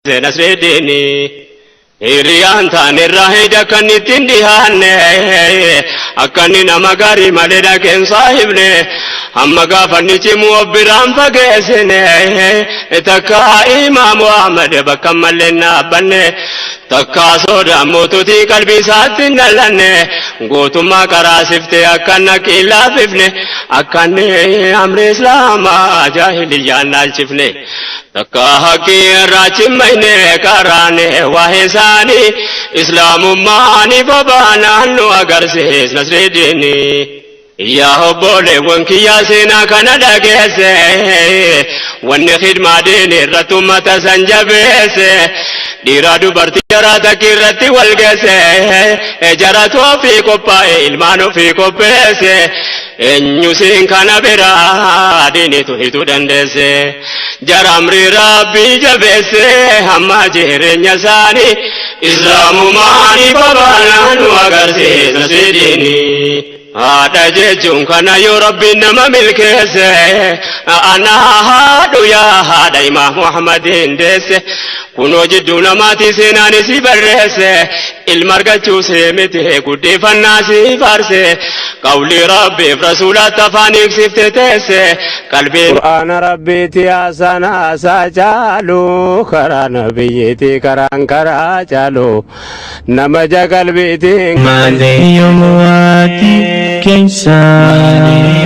Nasreddini Hiriyan tanirra hida kannitin dihanne akkanni nama gaarii malee dhaqeen saahibne amma gaafanni cimu obbiran fageessine takka imaamu Ahmad bakka malee naabbanne takka soda mootutii qalbii isaatti nalanne gootummaa karaa siftee akkanna qillaafifne akkanni amri islaamaa jaahiliyyaan naalchifne takka haqqii irraachimayne karaane waahesaani islaamummaani babaanaan nu agarsiis Nasreddini yaa obboleewwan kiyyaa seenaa kana dhageesse wanni khidmaa diinii irratti ummata san jabeesse dhiira dubartii jaraa takki irratti wal geesse jaratu ofii qophaa'e ilmaan ofii qopheesse eenyu siin kana biraa diinitu hituu dandeesse jara amrii rabbii jabeesse hamma jireenya isaanii islaamumaanii babaanaan nu agarsiis Nasreddini Ada jechuun kana yoo rabbiin nama milkeesse ana haadhu yaa haadha Imaam Muhammadin deesse kunoo jidduu namaati seenaan si barreesse ilma argachuu seemite guddifannaa si faarse qawlii rabbiif rasuulatti afaan eegsifte teesse qalbii qur'aana rabbiiti haasana haasaa caalu karaa nabiyyiiti karaan karaa caalu nama qalbiiti malee yomuwaati keessa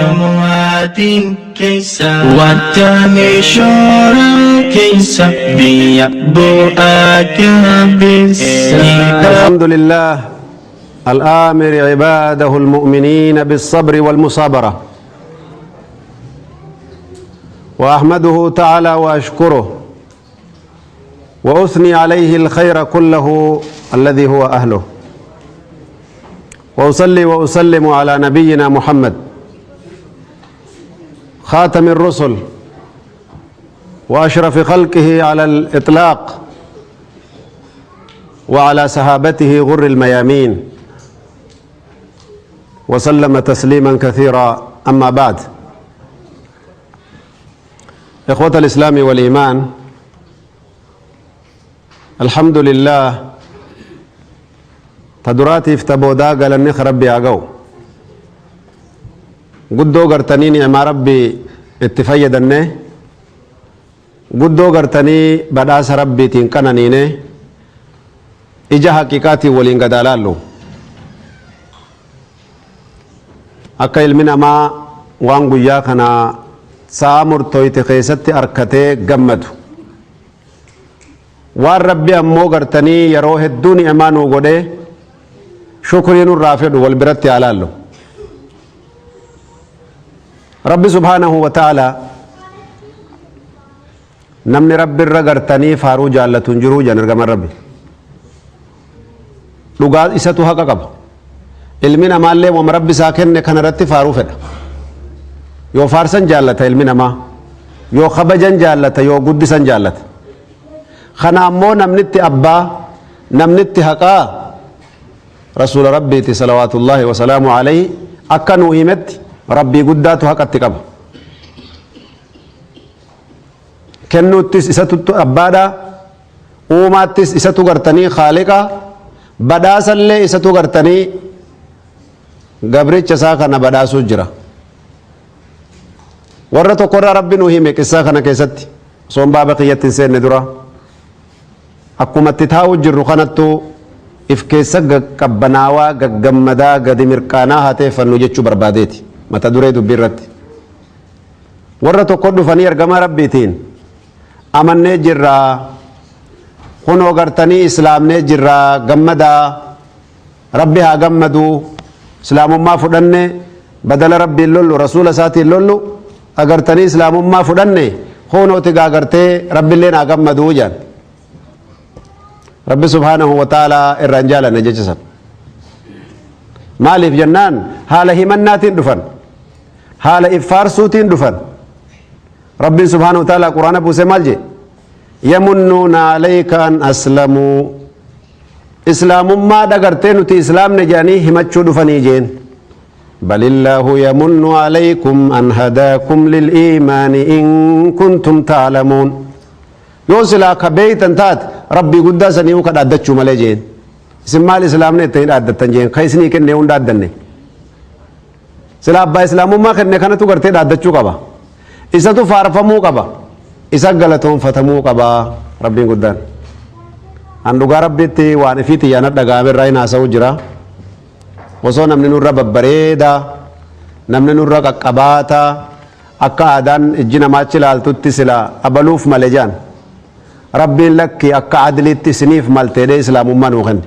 yomuwaatiin keessa wantani shoora keessa biyya bu'aa keessa. الحمد لله الآمر عباده المؤمنين بالصبر والمصابرة وأحمده تعالى وأشكره وأثني عليه الخير كله الذي هو أهله وأصلي وأسلم على نبينا محمد خاتم الرسل وأشرف خلقه على الإطلاق وعلى صحابته غر الميامين وسلم تسليما كثيرا أما بعد إخوة الإسلام والإيمان الحمد لله تدراتي افتبودا قال النخ ربي أقو قدو قرتني نعم ربي اتفيد النه قدو قرتني بداس ربي تنقنني ija haqiqaati waliin gadaalaallu akka ilmi namaa waan guyyaa kana sa'a murtooyte keessatti arkatee gammadu waan rabbi ammoo gartanii yeroo hedduu ni'amaa nuu godhee shukrii nurraa fedhu wal biratti alaallu rabbi subhaanahu wa ta'ala namni rabbi irra gartanii faaruu jaallatu hin jiruu jan ergaman rabbi dhugaa isatu haqa qaba ilmi namaallee wama rabbi isaa kenne kanarratti faaruu fedha yoo faarsan jaallata ilmi namaa yoo kabajan jaallata yoo guddisan jaallata kana ammoo namnitti abbaa namnitti haqaa rasuula rabbiiti salawaatullaahi wasalaamu alayhi akka nuu himetti rabbii guddaatu haqatti qaba kennuuttis isatu abbaadha uumaattis isatu gartanii khaaliqa badhaasallee isatu gartanii gabricha isaa kana badhaasuu jira warra tokkorraa rabbi nuu hime qissaa kana keessatti soon baaba qiyyatti hin seenne dura akkumatti taa'u jirru kanattu if keessa qabbanaawaa gaggammadaa gadi mirqaanaa haateeffannu jechuu barbaadeeti mata duree dubbii irratti warra tokko dhufanii ergamaa rabbiitiin amannee jirraa kunoo gartanii islaamnee jirraa gammadaa rabbi haa gammadu islaamummaa fudhanne badala rabbiin lollu rasuula isaatiin lollu agartanii islaamummaa fudhanne kunooti gaagartee rabbiilleen haa gammaduu jaan rabbi subhaanahu wa ta'aalaa irraan jaalanne jechisan maaliif jennaan haala himannaatiin dhufan haala iffaarsuutiin dhufan rabbiin subhaanahu wa ta'aalaa quraana buuse maal jedhe يمنون عليك أن أسلموا إسلام ما دقرتين تي إسلام نجاني همتشو دفني جين بل الله يمن عليكم أن هداكم للإيمان إن كنتم تعلمون yoo silaa ka beeytan taate rabbii guddaa sanii ka dhaaddachuu malee jeen isin maal islaamne itti dhaaddattan jeen ka isinii kenne hunda addanne silaa abbaa islaamummaa kenne kanatu gartee dhaaddachuu qaba isatu faarfamuu qaba isa galatoonfatamuu qaba rabbiin guddaan an dhugaa rabbitti waan ifii xiyyaana dhagaame irraa hin haasa'u jira osoo namni nurra babbareeda namni nurra qaqqabaata akka aadaan ijji namaachi ilaaltutti sila abaluuf male jaan rabbiin lakki akka adliitti isiniif malteedhee islaamummaa nuu kenne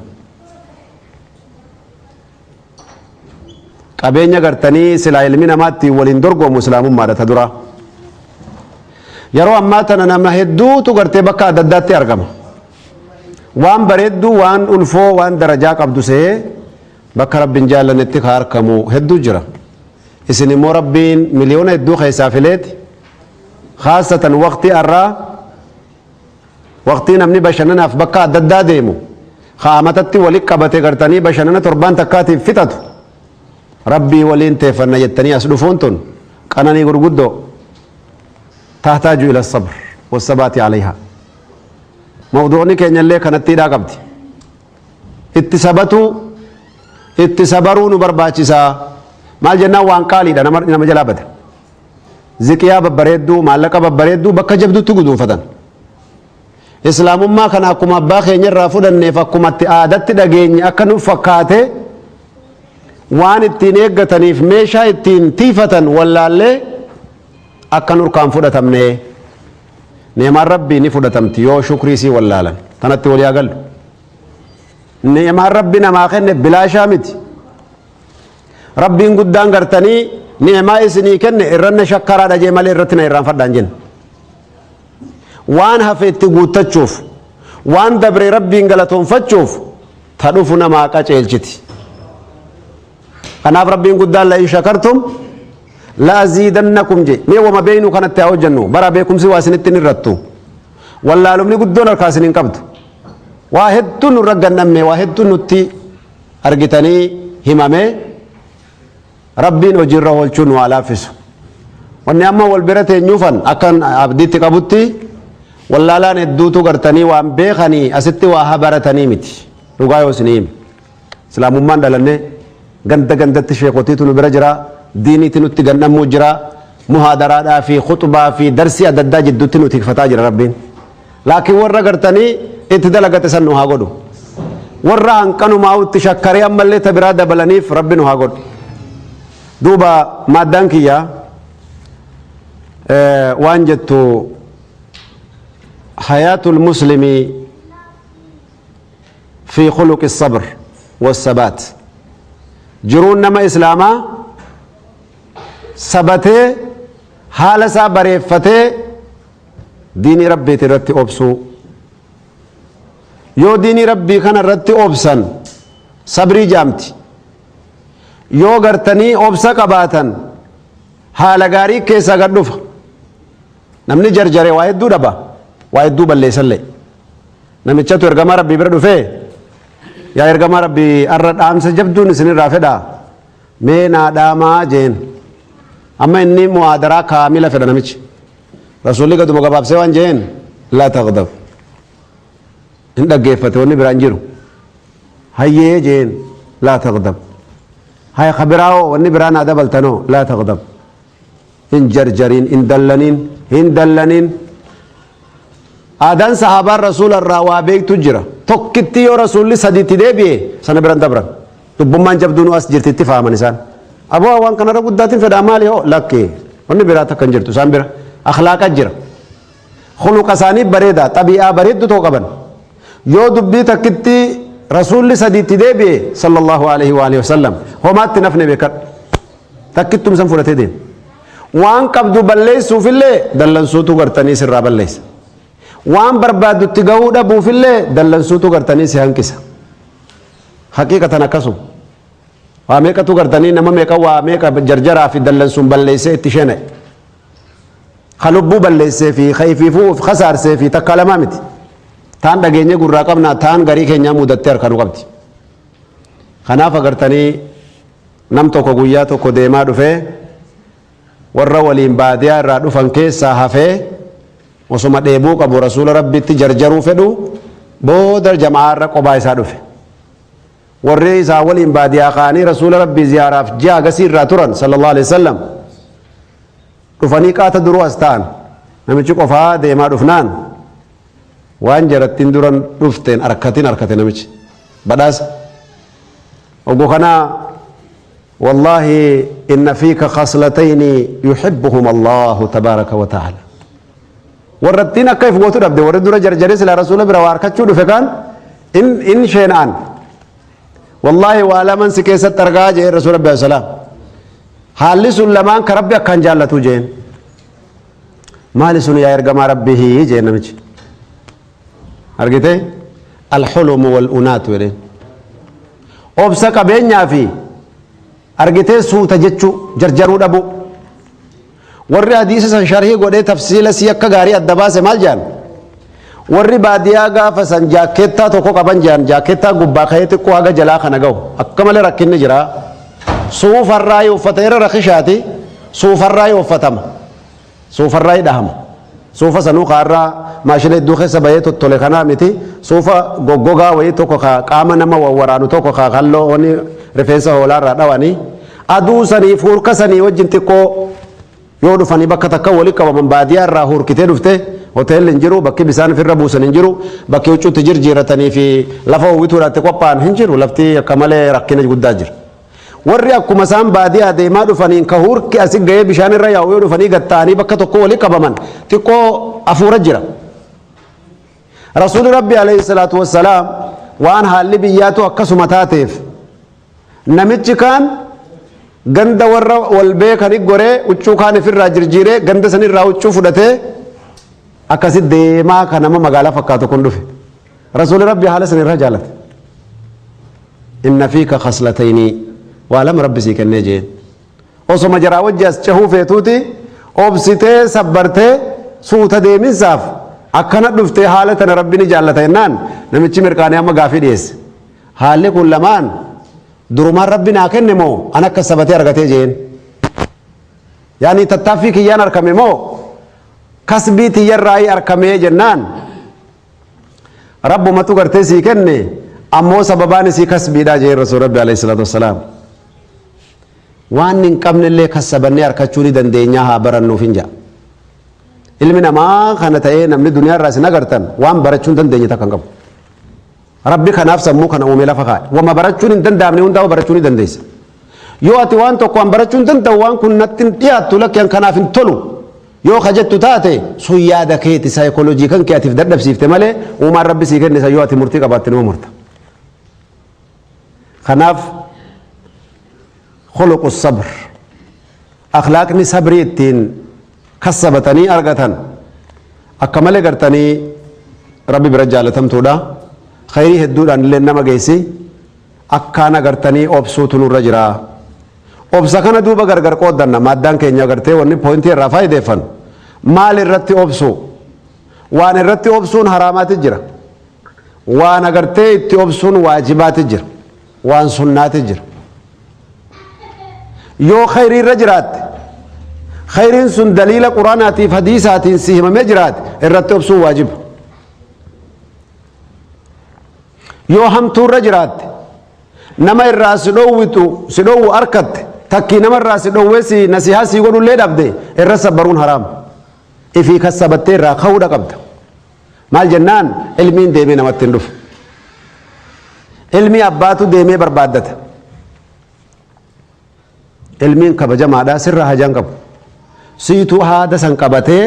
qabeenya gartanii sila ilmi namaatti waliin dorgomu islaamummaadha ta dura yeroo ammaa tana nama hedduutu gartee bakka adda addaatti argama waan bareedduu waan ulfoo waan darajaa qabdu see bakka rabbiin jaallanetti ka argamu hedduu jira isin immoo rabbiin miliyoona hedduu keessaa fileeti khaasatan waqtii arraa waqtii namni bashannanaaf bakka adda addaa deemu qaamatatti walitti qabate gartanii bashannana torbaan takkaatiif fixatu rabbii waliin teeffanna jettanii as dhufuun tun qananii gurguddoo taataaju ila sabr wasabaati alayha mawduu'ni keenya illee kanatti hidhaa qabdi itti sabaruu nu barbaachisaa maal jennaan waan qaaliidha nama jalaa bada ziqiyaa babbareedduu maallaqa babbareedduu bakka jabdutti guduunfatan islaamummaa kana akkuma abbaa keenya irraa fudhanneef akkumatti aadatti dhageenye akka nu fakkaate waan ittiin eeggataniif meeshaa ittiin tiifatan wallaallee akka nurkaan fudhatamne neemaan rabbii ni fudhatamti yoo shukrii sii wallaalan tanatti walii agallu neemaan rabbi namaa kenne bilaashaa miti rabbiin guddaan gartanii neemaa isinii kenne irranna shakkaraa dhajee malee irratti na irraanfadhaan jenna waan hafe itti guuttachuuf waan dabre rabbiin galatoonfachuuf ta dhufu namaa qaceelchiti kanaaf rabbiin guddaan la in shakartum la aziidannakum je mee wama beeynu kanatti haa hojjennu bara beekumsi waa isinitti hin irrattu wallaalumni guddoon harkaa isin hin qabdu waa hedduun nurra gannamme waa hedduun nutti argitanii himame rabbiin hojiirra oolchuu nu haa laaffisu wanni amma wal bira teenyuufan akkan abdiitti qabutti wallaalaan hedduutu gartanii waan beekanii asitti waa habaratanii miti dhugaa yoo isinii hime islaamummaan dhalannee ganda gandatti sheekotiitu nu bira jira diiniitti nutti gannamuu jira muhaadaraadhaa fi khuxbaa fi darsii adda addaa jidduutti nu tikfataa jira rabbiin laakiin warra gartanii itti dalagate san nu haa godhu warra hanqanumaa'utti shakkaree ammallee ta biraa dabalaniif rabbi nu haa godhu duuba maaddaan kiyya waan jettu hayaatul muslimi fi khuluqi sabr wassabaat jiruun nama islaamaa sabatee haala isaa bareeffatee diinii rabbiiti irratti obsuu yoo diinii rabbii kana irratti obsan sabrii jaamti yoo gartanii obsa qabaatan haala gaarii keessaa gad dhufa namni jarjare waa hedduu dhaba waa hedduu balleessallee namichatu ergamaa rabbii bira dhufee yaa ergamaa rabbii arra dhaamsa jabduun isinirraa fedhaa mee naa dhaamaa jeen amma inni muhaadaraa kaamila fedha namichi rasuulli gaduma gabaabsee waan jeen laa taghdab in dhaggeeffate wanni biraan jiru hayyee jeen laa taghdab hay khabiraao wanni biraan haa dabaltanoo laa taghdab hin jarjariin hin dallaniin aadaan sahaabaan rasuula irraa waa beektu jira tokkitti yoo rasuulli sadiitti deebi'e sana biran dabran dubbummaan jabduun as jirtitti faaman isaan aboo waan kanarra guddaatiin fedhaa maali hoo lakkee wanni biraa takka hin jirtu isaan bira akhlaaqa jira khuluqa isaanii bareedaa xabi'aa bareeddu too qaban yoo dubbii takkitti rasuulli sadiitti deebi'e sallallahu alaihi wa alihi wasallam homaatti nafne beekadhu takkittum san fudhatee deema waan qabdu balleessuufillee dallansuutu gartanii sirraa balleessa waan barbaaddutti gahuu dhabuufillee dallansuutu gartanii si hanqisa haqiiqatan akkasuma waa meeqatu gartanii nama meeqa waa meeqa jarjaraa fi dallansuun balleessee itti sheena'e ka lubbuu balleessee fi khayfiifuu khasaarsee fi takka lamaa miti taan dhageenye gurraa qabnaa taan garii keenyaa mudattee harka nu qabdi kanaaf agartanii nam tokko guyyaa tokko deemaa dhufee warra waliin baadiyaa irraa dhufan keessaa hafee osuma dheebuu qabu rasuula rabbitti jarjaruu fedhu booda jamaarra qobaa isaa dhufe warri isaa waliin baadiyaa kaanii rasuula rabbii ziyaaraaf ji'a agasii irraa turan sallallahu alaihi wasallam dhufanii qaata duruu as ta'an namichi qofaa deemaa dhufnaan waan jarattiin duran dhufteen arkate namichi badhaasa ogo kana wallahi inna fiika khaslatayn yuhibbuhum Allah tabaraka wa ta'ala warrattiin akka if gootu dhabde warri dura jarjare sila rasuula bira waarkachuu dhufe kan in sheenaan wallahi waa laman si keessatti argaa jee rasuula rabbi salaam haalli sun lamaan ka rabbi akkaan jaallatu jeen maali sun yaa ergamaa rabbihi jee namichi argite alxulumu walunaatu jedheen obsa qabeenyaa fi argite suuta jechuu jarjaruu dhabu warri hadiisa san sharhii godhee tafsiila si akka gaarii adda baase maal jaan warri baadiyaa gaafa san jaakettaa tokko qaban jaan jaakettaa gubbaa ka'ee xiqqoo haga jalaa kana ga'u akka malee rakkinni jira suufarraa yoo uffata irra rakishaati suufarraa yoo uffatama suufarraa dhahama suufa sanuu kaarraa maashina hedduu keessa bahee tottole kanaa miti suufa goggogaa wayii tokko qaama nama wawwaraanu tokko kalloo wani rifeensa hoolaarraa dhawanii aduu sanii fuurka sanii wajjin xiqqoo yoo dhufanii bakka takka wali qabaman baadiyaa irraa hurkitee dhufte hoteelli hin jiru bakki bisaan ofirra buusan hin jiru bakki huccuutti jirjiiratanii fi lafa uwwituudhaatti qophaa'an hin jiru lafti akka malee rakkina guddaa jira warri akkuma isaan baadiyaa deemaa dhufaniin ka hurki asi ga'ee bishaan irra yaa'u yoo dhufanii gatta'anii bakka tokko wali qabaman xiqqoo afuura jira rasuuli rabbi alayhi salaatu wassalaam waan haalli biyyaatu akkasuma taateef namichi kaan ganda warra wal beekani goree huccuu kaan ifirraa jirjiiree ganda sanirraa huccuu fudhatee akkasi deemaa kan nama magaalaa fakkaatu kun dhufe rasuuli rabbi haala sanirraa jaalate inna fiika khaslatayni waa lama rabbi sii kennee jeen osoma jaraa wajji as cehuu feetuuti obsitee sabbartee suuta deeminsaaf akkana dhuftee haala tana rabbi ni jaallata jennaan namichi mirqaanee amma gaafii dhiyeesse haalli kun lamaan durumaan rabbi naa kenne moo an akka sabatee argatee jeen yaani tattaaffii kiyyaan argame moo kasbii tiyyarraa argamee jennaan rabbumatu gartee sii kenne ammoo sababaan isii kasbiidhaa jeen rasuul rabbi alayhi salaatu wassalaam waan hin qabnellee kassabannee argachuu ni dandeenyaa haa barannuuf hin jaa ilmi namaa kana ta'ee namni duniyaa irraa isin agartan waan barachuu hin dandeenye takka hin qabu rabbi kanaaf sammuu kana uume lafa kaa'e wama barachuun hin danda'amne hundaa barachuu ni dandeessa yoo ati waan tokko an barachuu hin danda'u waan kun natti hin dhiyaattu lakkeen kanaaf hin tolu yoo kajettu taate sun yaada keeti saayikooloojii kan kee atiif dadhabsiifte malee uumaan rabbi sii kenne yoo ati murtii qabaatte nama murta kanaaf خلق الصبر أخلاقني صبري التين كسبتني أرغتن أكمل غرتني ربي برجالتم تودا خيري هدود أن لنا مجيسي أكانا غرتني أبسوت نور رجرا أبسكنا دوبا غرغر قدرنا مادان كينيا غرتي وني بوينتي رافاي ديفن مال الرتي أبسو وان الرتي أبسون حرامات الجرا وان غرتي اتي أبسون واجبات الجرا وان سنات الجرا yoo khayrii irra jiraatte khayriin sun daliila quraanaatiif hadiisaatiin si himamee jiraate irratti obsuun waajiba yoo hamtuu irra jiraatte nama irraa si dhowwu arkatte takkii nama irraa si dhowwee si nasihaa sii godhullee dhabde irra sabbaruun haraam ifii kassabattee irraa ka'uudha qabda maal jennaan ilmiin deemee namatti hin dhufu ilmii abbaatu deemee barbaaddata ilmiin kabajamaadha sirra hajaan qabu siituu haada san qabatee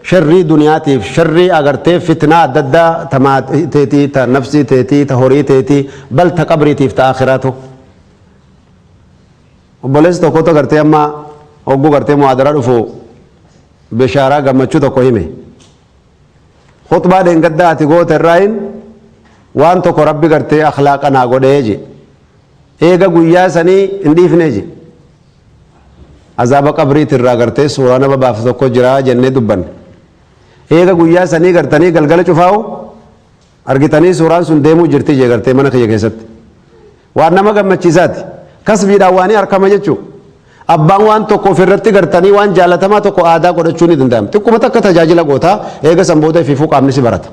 sharrii duniyaatiif sharrii agartee fitnaa adda addaa tamaateetii ta nafsii teetii ta horii teetii bal ta qabriitiif ta akhiraatu obboleessi tokkotu agartee amma hogguu gartee muhaadara dhufu bishaaraa gammachuu tokko hime khutbaa dheengaddaa ati goote irraayin waan tokko rabbi gartee akhlaaqa naa godhee je eega guyyaa sanii hin dhiifnee je azaaba qabriit irraa gartee suuraa nama baaf tokko jira jennee dubbanne eega guyyaa sanii gartanii galgala cufaa'u argitanii suuraan sun deemuu jirti jee gartee mana kiyya keessatti waan nama gammachiisaati kasbiidhaan waanii harkama jechuu abbaan waan tokko ofirratti gartanii waan jaalatamaa tokko aadaa godhachuu ni danda'ama xiqquma takka tajaajila gootaa eega san booda ififuu qaamni si barata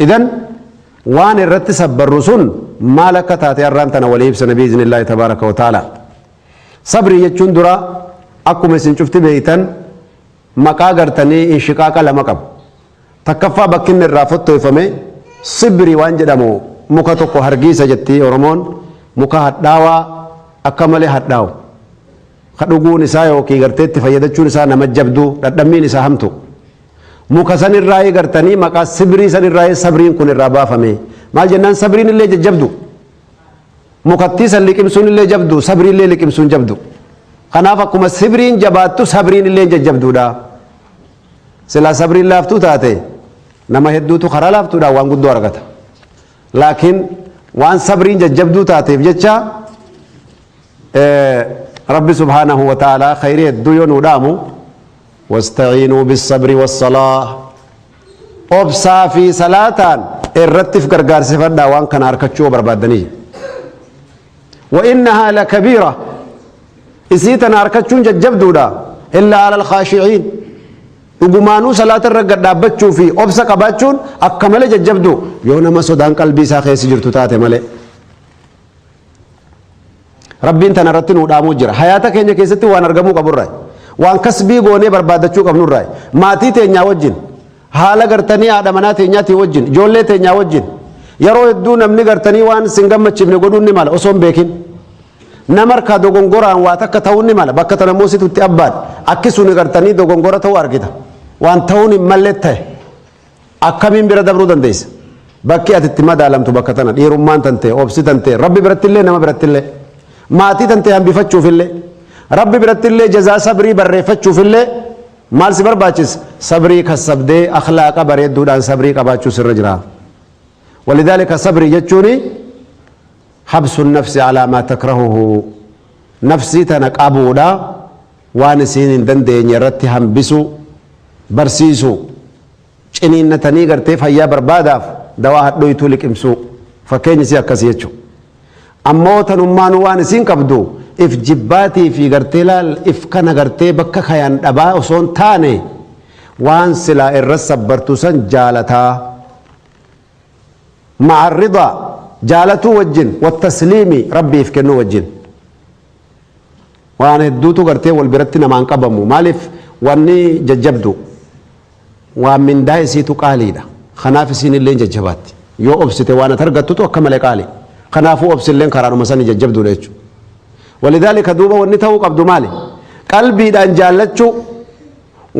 idan waan irratti sabbarru sun maal akka taate har'aan tana walii ibsana biiznillaahi tabaaraka wa ta'ala sabrii jechuun dura akkuma isin cufti beeytan maqaa gartanii inshiqaaqa lama qabu takkaffaa bakkinni irraa fottoofame sibrii waan jedhamu muka tokko hargiisa jetti oromoon muka hadhaawaa akka malee hadhaawu kadhuguun isaa yookiin gartee itti fayyadachuun isaa nama jabduu dhadhammiin isaa hamtu muka san irraa gartanii maqaa sibrii san irraa sabriin kun irraa baafame maal jennaan sabriin illee jajjabdu mukattii san liqimsuun illee jabdu sabriin illee liqimsuun jabdu kanaaf akkuma sibriin jabaattu sabriin illee jajjabduudha silaa sabriin laaftuu taate nama hedduutu karaa laaftuudha waan guddoo argata laakiin waan sabriin jajjabduu taateef jecha rabbi subhaanahu wa ta'ala khayrii hedduu yoo nuu dhaamu واستعينوا بالصبر والصلاة أبصا في صلاة الرتف غرغار سفدا وان كان أركتشو بربادني وإنها لكبيرة إسيتنا أركتشون ججبدودا إلا على الخاشعين وقمانو صلاة الرقر دابتشو في أبصا قباتشون أكمل ججبدو يونا سودان قلبي ساخي سجرتو تاتي ملي ربي انت نرتنو دامو جرا حياتك هنجا كيستي وان أرقمو قبر راي waan kasbii goonee barbaadachuu qabnu irraa maatii teenyaa wajjin haala gartanii haadha manaa teenyaatii wajjin ijoollee teenyaa wajjin yeroo hedduu namni gartanii waan sin gammachiifne godhuun ni mala osoo hin beekin nama harkaa dogongoraan waa takka ta'uun ni mala bakka tana moositutti abbaan akkisuun gartanii dogongora ta'uu argita waan ta'uun hin mallee ta'e akkamiin bira dabruu dandeessa bakki ati itti madaalamtu bakka tana dhiirummaan tante obsi tante rabbi birattillee nama birattillee maatii tante hambifachuufillee rabbi birattillee jazaa sabrii barreeffachuufillee maal si barbaachis sabrii kasabdee akhlaaqa bareedduudhaan sabrii qabaachuu sirra jira walidaalika sabrii jechuuni habsu nafsi alaa maa takrahuhu nafsii tana qabuudha waan isiin hin dandeenye irratti hambisu barsiisu ciniinnatanii gartee fayyaa barbaadaaf dawaa hadhoytuu liqimsu fakkeenyi si akkasii jechuudha ammoo tanummaan waan isiin qabdu if jibbaatii fi gartee laal if kana gartee bakka kayaan dhabaa osoon taane waan silaa irra sabbartu san jaalataa ma'a rida jaalatuu wajjin wattasliimi rabbiif kennuu wajjin waan hedduutu gartee wal biratti namaan qabamu maaliif wanni jajjabdu waan mindaa isiitu qaaliidha kanaaf isiin illee jajjabaatti yoo obsite waan at argattutu akka malee qaali kanaafuu obsilleen karaadhuma sani jajjabduudha jechuudha ولذلك دوبا ونتاو قبض مالي قلبي دان جالتشو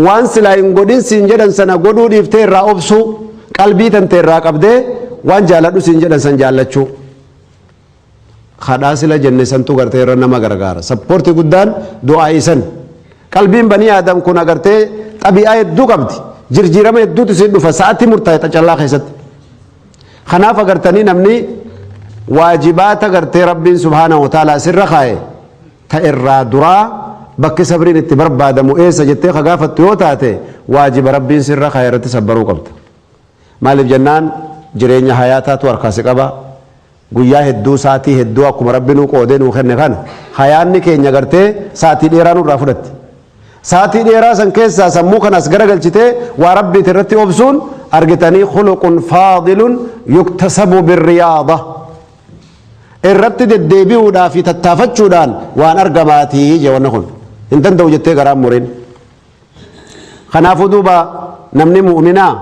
وان سلا ينقودين سنجدن سنة قدو ديفتين را أبسو قلبي تنتين را قبضي وان جالتو سنجدن سن جالتشو خدا سلا جنة سنتو غرتي رنما غرغار سبورتي قدان دعائي سن قلبين بني آدم كنا غرتي طبيعي دو قبضي جرجيرما يدو تسيدو فساعتي مرتاية تجالله خيست خناف غرتني نمني واجبات غرتي ربي سبحانه وتعالى سر خاي تئرا درا بك صبرين اتبربادمو ايسا جتي خغافت يوتاتي واجب ربي سر خاي رت صبرو قبط مالف جنان جرينيا حياتات ورخاسي قبا غيا هدو ساتي هدو اكم ربي قودي نو خن خن حياني كينيا غرتي ساتي ديرانو رافدت ساتي ديرا سن كيسا سمو كناس غرغلچته وربي ترتي وبسون ارغتني خلق فاضل يكتسب بالرياضه irratti deddeebi'uudhaa fi tattaafachuudhaan waan argamaatii jewanna kun hin danda'u jettee garaan mureen kanaafuu duuba namni mu'minaa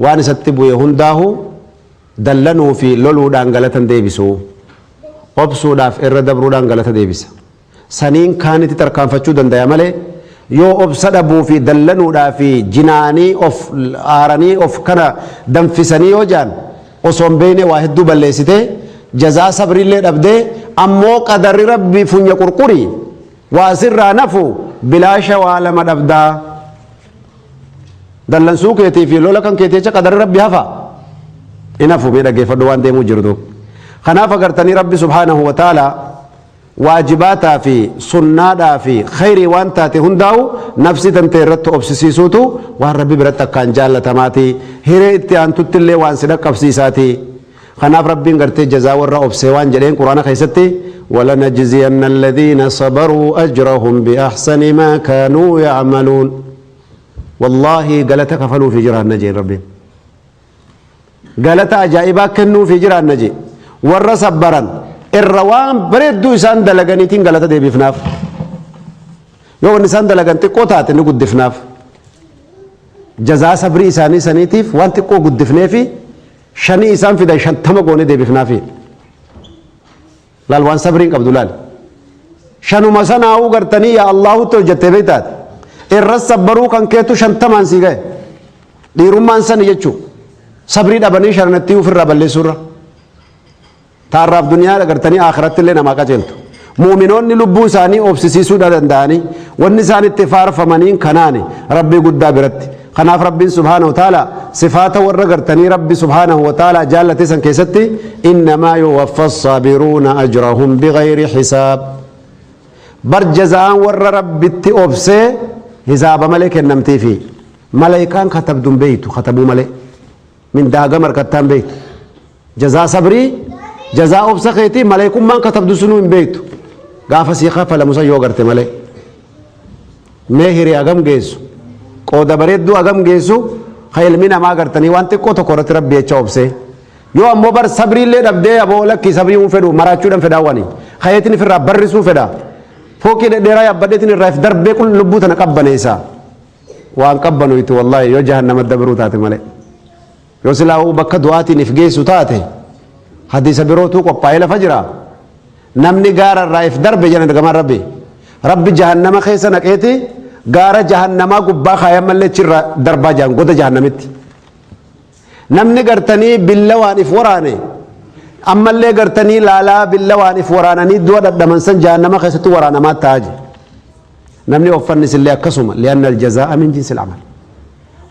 waan isatti bu'e hundaahu dallanuu fi loluudhaan galata deebisu obsuudhaaf irra dabruudhaan galata deebisa saniin kaanitti tarkaanfachuu danda'a malee yoo obsa dhabuu fi dallanuudhaa fi jinaanii of aaranii of kana danfisanii yoo jaan osoo hin beekne waa hedduu balleessitee جزاء صبر الله دبده أمو قدر ربي فنيا قرقري واسر نفو بلا شوال ما دبدا دلن سوق يتي في لولا كان كيتي قدر ربي هفا إنفو ميدا كيف دوان ديمو جردو خناف قرتني ربي سبحانه وتعالى واجباتا في سنادا في خير وانتا تهنداو نفسي تنتيرت أبسسيسوتو وان ربي برتا كان جالة ماتي هيري اتيان تتلي وان سدق أبسيساتي خناف ربين قرتي جزاء ورا أبسيوان جلين قرآن خيستي ولنجزين الذين صبروا أجرهم بأحسن ما كانوا يعملون والله قالت كفلوا في جران نجي ربي قالت أجائبا كنوا في جران نجي ور صبرا الروان بردو إسان دلغانيتين قالت دي بفناف يو نسان دلغان تقوتات نقود دفناف جزاء صبري إساني سنيتيف وانت قو قد دفنافي شني إسان في دا شنتم قوني دي بفنافي لالوان صبرين قبدو لال شنو مسنا او غرتني يا الله تو جته بيتات الرس صبرو كان كيتو شنتمان سيغه ديرمان سن يچو صبري دبني شرنتي وفر ربل سوره تعرف دنيا غرتني اخرت لنا ما قجلت مؤمنون لبو ثاني اوبسيسو دنداني والنسان اتفار فمنين كناني ربي قد برت خناف ربي سبحانه وتعالى صفاته ورغرتني ربي سبحانه وتعالى جالت سن كيستي انما يوفى الصابرون اجرهم بغير حساب برجزان ور ربي اوبسي حساب ملك النمتي في ملائكان كتب دم بيت كتبوا ملك من داغمر كتام بيت جزاء صبري جزاء اوبسخيتي ملائكم من كتب دسنو من بيت غاف سيخا فلا موسى يوغرت ملك مهري اغم جيسو قودا بريدو اغم جيسو خيل منا ما غرتني وانت كوتو كورت ربي يچوبسه يو امو بر صبري لي دبدي ابو لك صبري وفدو مراچو دم فداواني خيتني في رب برسو فدا فوكي ديرا يبدتني رايف درب كل لبو تنقبنيسا وان قبنوا يت والله يو جهنم الدبرو تات ملك يو سلاو بك دعاتي نفجيسو تاتي حديث بروتو کو پایل فجرا نمني غار رايف درب جنت غمر ربي رب جهنم خيسا نقيتي غار جهنم غبا خيام اللي چر دربا جان غد جهنمت نمني غرتني باللوان فوراني اما اللي غرتني لالا باللوان فورانني دو دمن سن جهنم خيسا ورانا ما تاج نمني وفنس اللي اكسم لان الجزاء من جنس العمل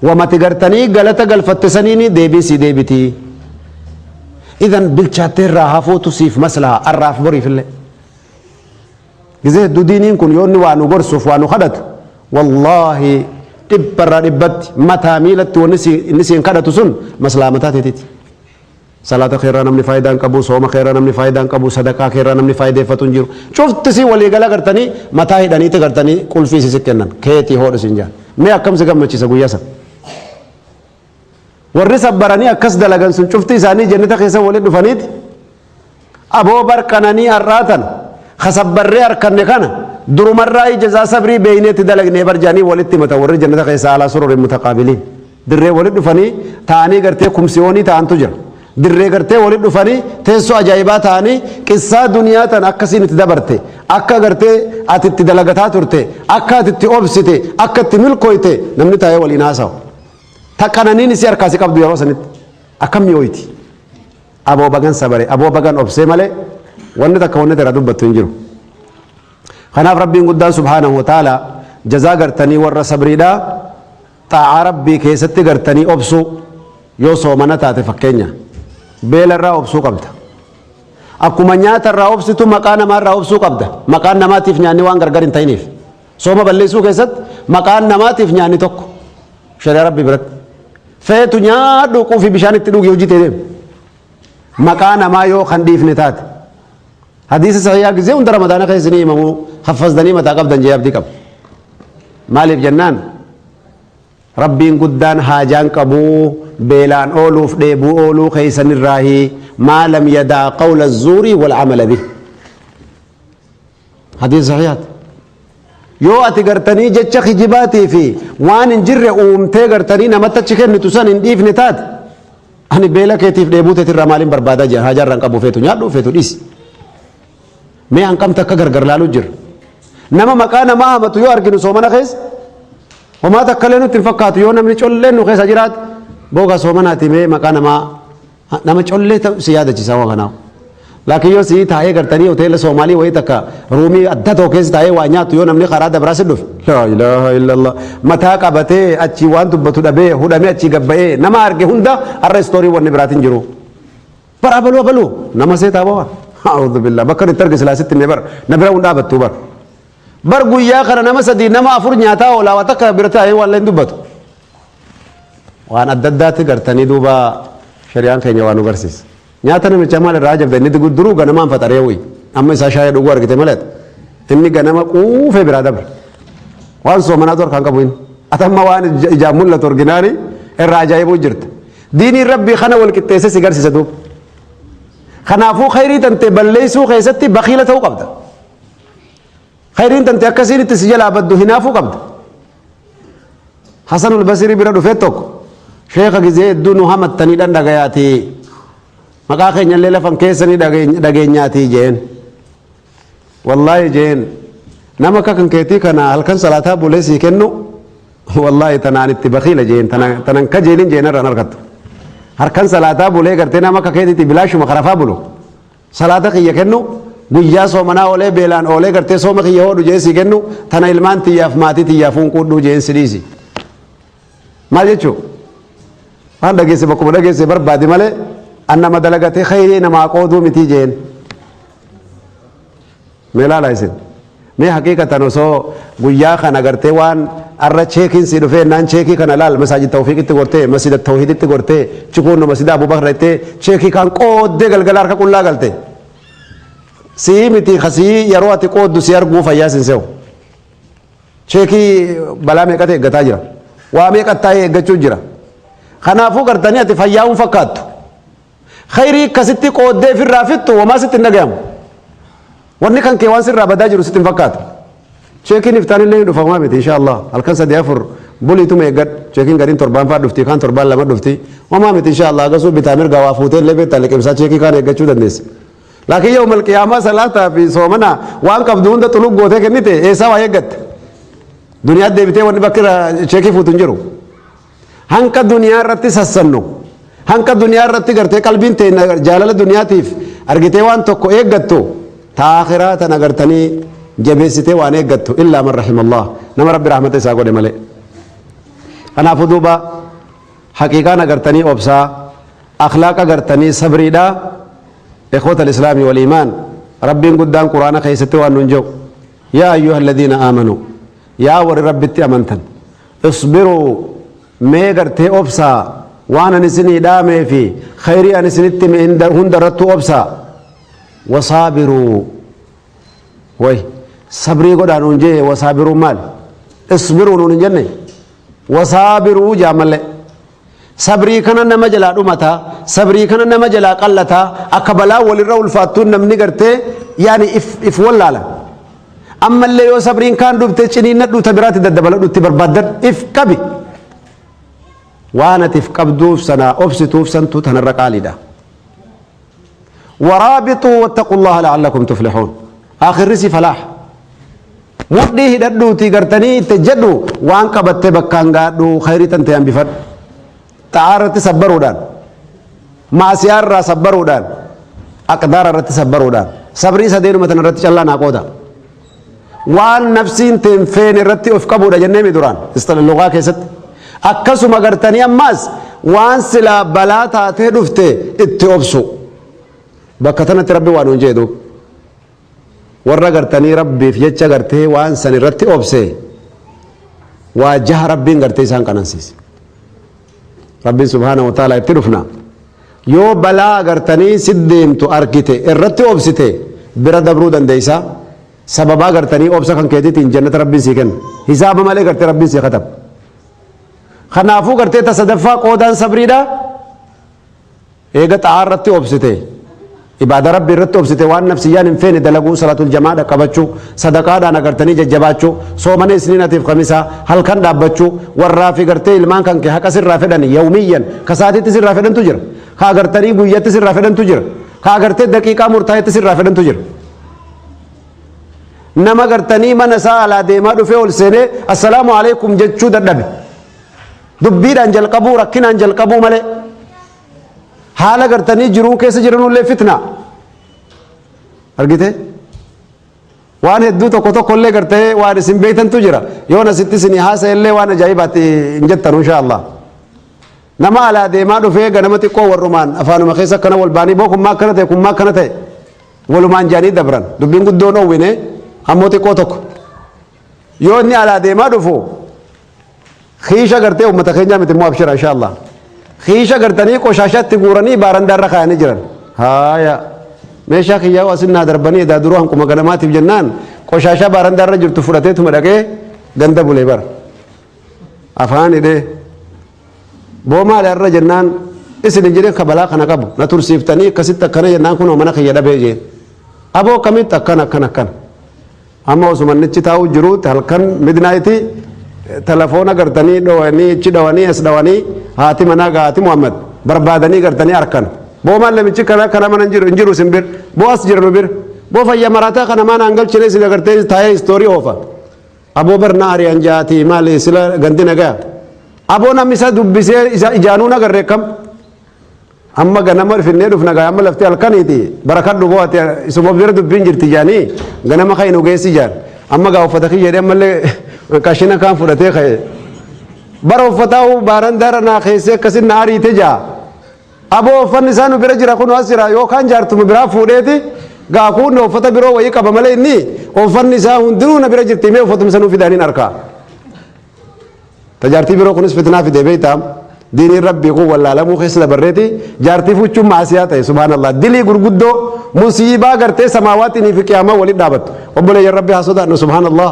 وما تغرتني غلط غلفتسنيني ديبي ديبتي إذن بالشاتر راهفو تسيف مسلها الراف بري في الله إذا دودينين كن يوني وانو غرسوف وانو خدت والله تبرا ربت متى ميلت ونسي انكدت سن مسلا متى تتت صلاة خيرا نمني فايدان قبو صوم خيرا نمني فايدان قبو صدقة خيرا نمني فايدة فتنجر شفت سي ولي غلا غرتني متى هداني تغرتني كل في سكنن كيتي هو سنجان ما كم سكم مچي سغويا سب warri sabbaranii akkas dalagan sun cufti isaanii jannata keessa waliin dhufaniit aboo barkananii har'aatan khasabbarree harkanne kana durumarraa ijazaa sabrii beeyneetti dalagnee barjaanii walitti mata warri jannata keessa alaa sururin mutaqaabiliin dirree waliin dhufanii ta'anii gartee kumsiyoonii ta'antu jira dirree gartee waliin dhufanii teessoo ajaa'ibaa ta'anii qissaa duniyaa tan akkasiin itti dabarte akka gartee ati itti dalagataa turte akka ati itti obsite akka itti milkooyte namni taa'ee waliin haasawu takkananiin isi harkaasi qabdu yeroo sanitti akkam mi'ooyti aboo bagan sabare aboo bagan obsee malee wanni takka wanni dara dubbattu hin jiru kanaaf rabbiin guddaan subhaanahu wa ta'ala jazaa gartanii warra sabriidha xaa'aa rabbii keessatti gartanii obsuu yoo soomana taate fakkeenya beelarraa obsuu qabda akkuma nyaatarraa obsitu maqaa namaarraa obsuu qabda maqaan namaatiif nyaanni waan gargar hin ta'iniif sooma balleessuu keessatti maqaan namaatiif nyaanni tokko shari'a rabbii biratti feetu nyaadhu quufi bishaan itti dhugi hojii teedeem maqaa namaa yoo kan dhiifne taate hadiisa sahiyaa gisee hunda ramadaana keessanii himamu haffasdanii mataa qabdan jee abdii qaba maaliif jennaan rabbiin guddaan haajaan qabuu beelaan ooluuf dheebuu ooluu keessanirraahi maa lam yadaa qawla zuurii wal camala bih hadiisa sahiyaati yoo ati gartanii jecha kijibaatii fi waan hin jirre uumtee gartanii namatti achi kennitu san hin dhiifne taate ani beela keetiif dheebuu teetirraa maaliin barbaadaa jira haajaarraan qabu feetu nyaadhu feetu dhiisi mee hanqamta akka gargar laaluu jira nama maqaa namaa hamatu yoo arginu soomana keessa homaa takkalee nutti hin fakkaatu yoo namni colleen nu keessa jiraate booga soomanaati mee maqaa namaa nama collee si yaadachiisa waan kanaafu laakiin yoo si taa'ee gartanii hoteela soomaalii wayii takka ruumii adda tokko keessa taa'ee waa nyaatu yoo namni karaa dabraa si dhufe laa ilaaha illallah mataa qabatee achi waan dubbatu dhabee hudhamee achi gabba'ee nama arge hunda har'a istoorii wanni biraatiin jiru bara abaluu nama seetaa bawa a'uudhu billah bakka itti arge silaasitti mee bara na bira hunda abattuu bar guyyaa kana nama sadii nama afur nyaataa oolaa waa takka bira taa'ee waan leen dubbatu waan adda addaatti gartanii duuba shari'aan keenya waan nu barsiisa nyaata namicha maal irraa jabda inni duruu ganamaan faxaree wayi amma isaa shaayii dhuguu argite malee inni ganama quufee biraa dabre waan soomanaa tor kan qabu inni atamma waan ijaan mul'atu orginaani irraa ajaa'ibuu jirta diiniin rabbii kana wal qixxeesse si garsiisa duuba kanaafuu khayrii tante balleessuu keessatti bakiila ta'uu qabda khayriin tante akkasiin itti si jalaa baddu hinaafuu qabda hasanul basirii bira dhufee tokko sheeka gizee hedduu nu hamattanii dhan dhagayaati maqaa keenyallee lafan keessanii dhageenyaati jeen wallaahi jeen nama akka kan keetii kana halkan salaataa bulee sii kennu wallaahi tanaan itti bakiila jeen tanan kajeelin jeenarraan argattu harkan salaataa bulee gartee nama akka keetiitti bilaashuma karafaa bulu salaata kiyya kennu guyyaa soomanaa oolee beelaan oolee gartee sooma kiyya hoodhu jeen sii kennu tana ilmaan tiyyaaf maatii tiyyaaf hunquudhuu jeen si dhiisi maal jechuu waan dhageesse bakkuma dhageesse barbaadi malee annama dalagatee khayrii namaa qooduu miti jeen mee laala isin mee haqiiqatan osoo guyyaa kana gartee waan arra cheekiin si dhufee naan cheekii kana laal masaajid tawfiiqitti gortee masjida tawhiiditti gortee chikuunno masjida abubakar ittee cheekii kan qooddee galgala harka qullaa galte sii miti kasii yeroo ati qooddu si arguu fayyaa sin se'u cheekii balaa meeqatu eeggataa jira waa meeqattaa eeggachuu jira kanaafuu gartanii ati fayyaa hin fakkaattu khayrii akkasitti qooddee ofirraa fixxu wamaa sitti hin dhagayamu wanni kan kee waan sirraa badaa jiru sitti hin fakkaatu cheekiin iftaanillee ni dhufamaa miti insha Allah halkan sadii afur buliituma eeggad cheekiin gadiin torbaan faa dhufti kaan torbaan lama dhufti wamaa miti insha Allah agasuu bitaa mirgaa waa fuutee illee beektaa liqimsaa cheekii kaan eeggachuu dandeesse laakiin yoo malqiyaamaa salaataa fi soomana waan qabdu hunda xulug gootee kennite eessaa waa eeggatte duniyaa deebitee wanni bakka cheekii fuutu hin jiru hanqa duniyaa irratti sassannu hanqa duniyaa irratti gartee qalbiin teenya jaalala duniyaatiif argitee waan tokko eeggattu taakhiraa tan agartanii jabeessitee waan eeggattu illaa man rahimallah nama rabbi rahmata isaa godhe malee kanaafuu duuba haqiiqaan agartanii obsaa akhlaaq agartanii sabriidha ikhwata alislaamii waliimaan rabbiin guddaan quraana keessatti waan nun jedhu yaa ayyuha alladhiina aamanuu yaa warri rabbitti amantan isbiruu mee gartee obsaa waan an isinii dhaamee fi khayrii an isinitti hundarrattu obsaa wasaabiruu way sabrii godhaa nuun jee wasaabiruu maal isbiruu nuun hin jenne wasaabiruu jaamalle sabrii kana nama jalaa dhumataa sabrii kana nama jalaa qallataa akka balaa walirra ulfaattuun namni gartee yaani if wallaala ammallee yoo sabriin kaan dhufte ciniinnadhu ta biraatti daddabaladhutti barbaaddan if qabi waan atiif qabduuf sana obsituuf santu tanarra qaaliidha ورابطوا واتقوا الله لعلكم تفلحون آخر رسي فلاح مدي هددو تيغرتني تجدو وان قبت بكان غادو خيري تنتيان بفد تعارت صبروا دان ما سيار را صبروا دان اقدار رت صبروا دان صبري سدير متن رت چلا ناقودا وان نفسين تنفين رت افقبوا دا جنمي دوران استل اللغه كيست اكسو مغرتني اماس وان سلا بلاتا تدفته اتوبسو بكتنا ربي وانو جيدو ورا غرتني ربي في يچا غرتي وان سن رتي اوبسي واجه ربي غرتي سان كنسيس ربي سبحانه وتعالى يترفنا يو بلا غرتني سديم تو اركيته الرتي اوبسيته برا دبرو دنديسا سببا غرتني اوبسا كان كيدي جنة ربي سيكن حساب مالي غرتي ربي سي ختم خنافو غرتي تصدفا قودان صبريدا ايغا تعارتي اوبسيته عبادة ربي رتو بسيته وان نفسيان فين دلقو صلاة الجماعة قبچو صدقاء دانا قرتني ججباچو صومني سنين تيف خميسا هل كان دابچو والرافي قرتي المان كان كي حقا سر رافدن يوميا كساتي تسر رافدن تجر خا قرتني بوية تسر رافدن تجر خا قرتي دقيقة مرتاية تسر رافدن تجر نما قرتني من سا على ديما دفع السنة السلام عليكم ججو دردب دبير انجل قبو ركين انجل قبو ملي حالا کرتنی جرون کیسے جرنو لے فتنہ ارگیتے وان هدو تو کولے کرتے وان اسم بیتن تجرا یونا ستی سنی حاسا اللے وان جائباتی انجتن انشاءاللہ نما علا دیما دفے گنمتی کو والرمان افانو مخیصا کنا والبانی بو کم ما کنتے والمان جانی دبران دبین قد دونو وینے اموتی کو تک یونی علا دیما دفو خیشا کرتے امتا خینجا میتی موابشر انشاءاللہ خیشا کرتنی کوشاشت گورنی بارندار رکھایا نہیں جرن ہایا meeshaa kiyyaa asinnaa darbanii daa duruu hanquma ganamaatiif jennaan qoshaashaa baarandaarra jirtu fudhateetuma dhaqee ganda bulee bara afaan hidhee boomaadha irra jennaan isin jedhee kabalaa kana qabu na tursiiftanii akkasitti akkana jennaan kunoo mana kiyya dhabee jeen aboo kamitti akkana amma osumannichi taa'u jiruutti halkan midnaayitii telefoona gartanii dhowanii ichi dhowanii as dhowanii haati manaa haati Muhammad barbaadanii gartanii arkan boomaan lamichi kana mana hin jiru sin bir boo as jiranu bir boo fayya marataa kana mana hangalchine isin agartee taa'ee istoorii oofa aboo barna ari'an jaati maali sila gandi nagaa aboo namni isa dubbisee ijaanuu nagarree kam amma ganama finnee dhufna gaa amma lafti halkaniiti barakadhu boo ati isuma bira dubbiin jirti jaanii ganama ka'inu geessi jaan amma gaa uffata kiyya jedhee ammallee qashina kaan fudhatee ka'e bara uffataa baaran daara naa keessee akkasin na ariite jaa aboo uffanni isaa nu bira jira kun as jira yookaan jaartuma biraa fuudheeti gaa kun uffata biroo wayii qaba malee inni uffanni isaa hundinuu na bira jirti mee uffatuma sanuu fidaaniin harkaa tajaartii biroo kunis fitnaa fidee beeytaam diinii rabbii kun wallaalamuu keessa dabarreeti jaartii fuchuun maasiyaa ta'e subhaanallah dilii gurguddoo musiibaa gartee samaawaatiin fi qiyaamaa waliin dhaabattu obboleeyyan rabbii haa sodaannu subhaanallah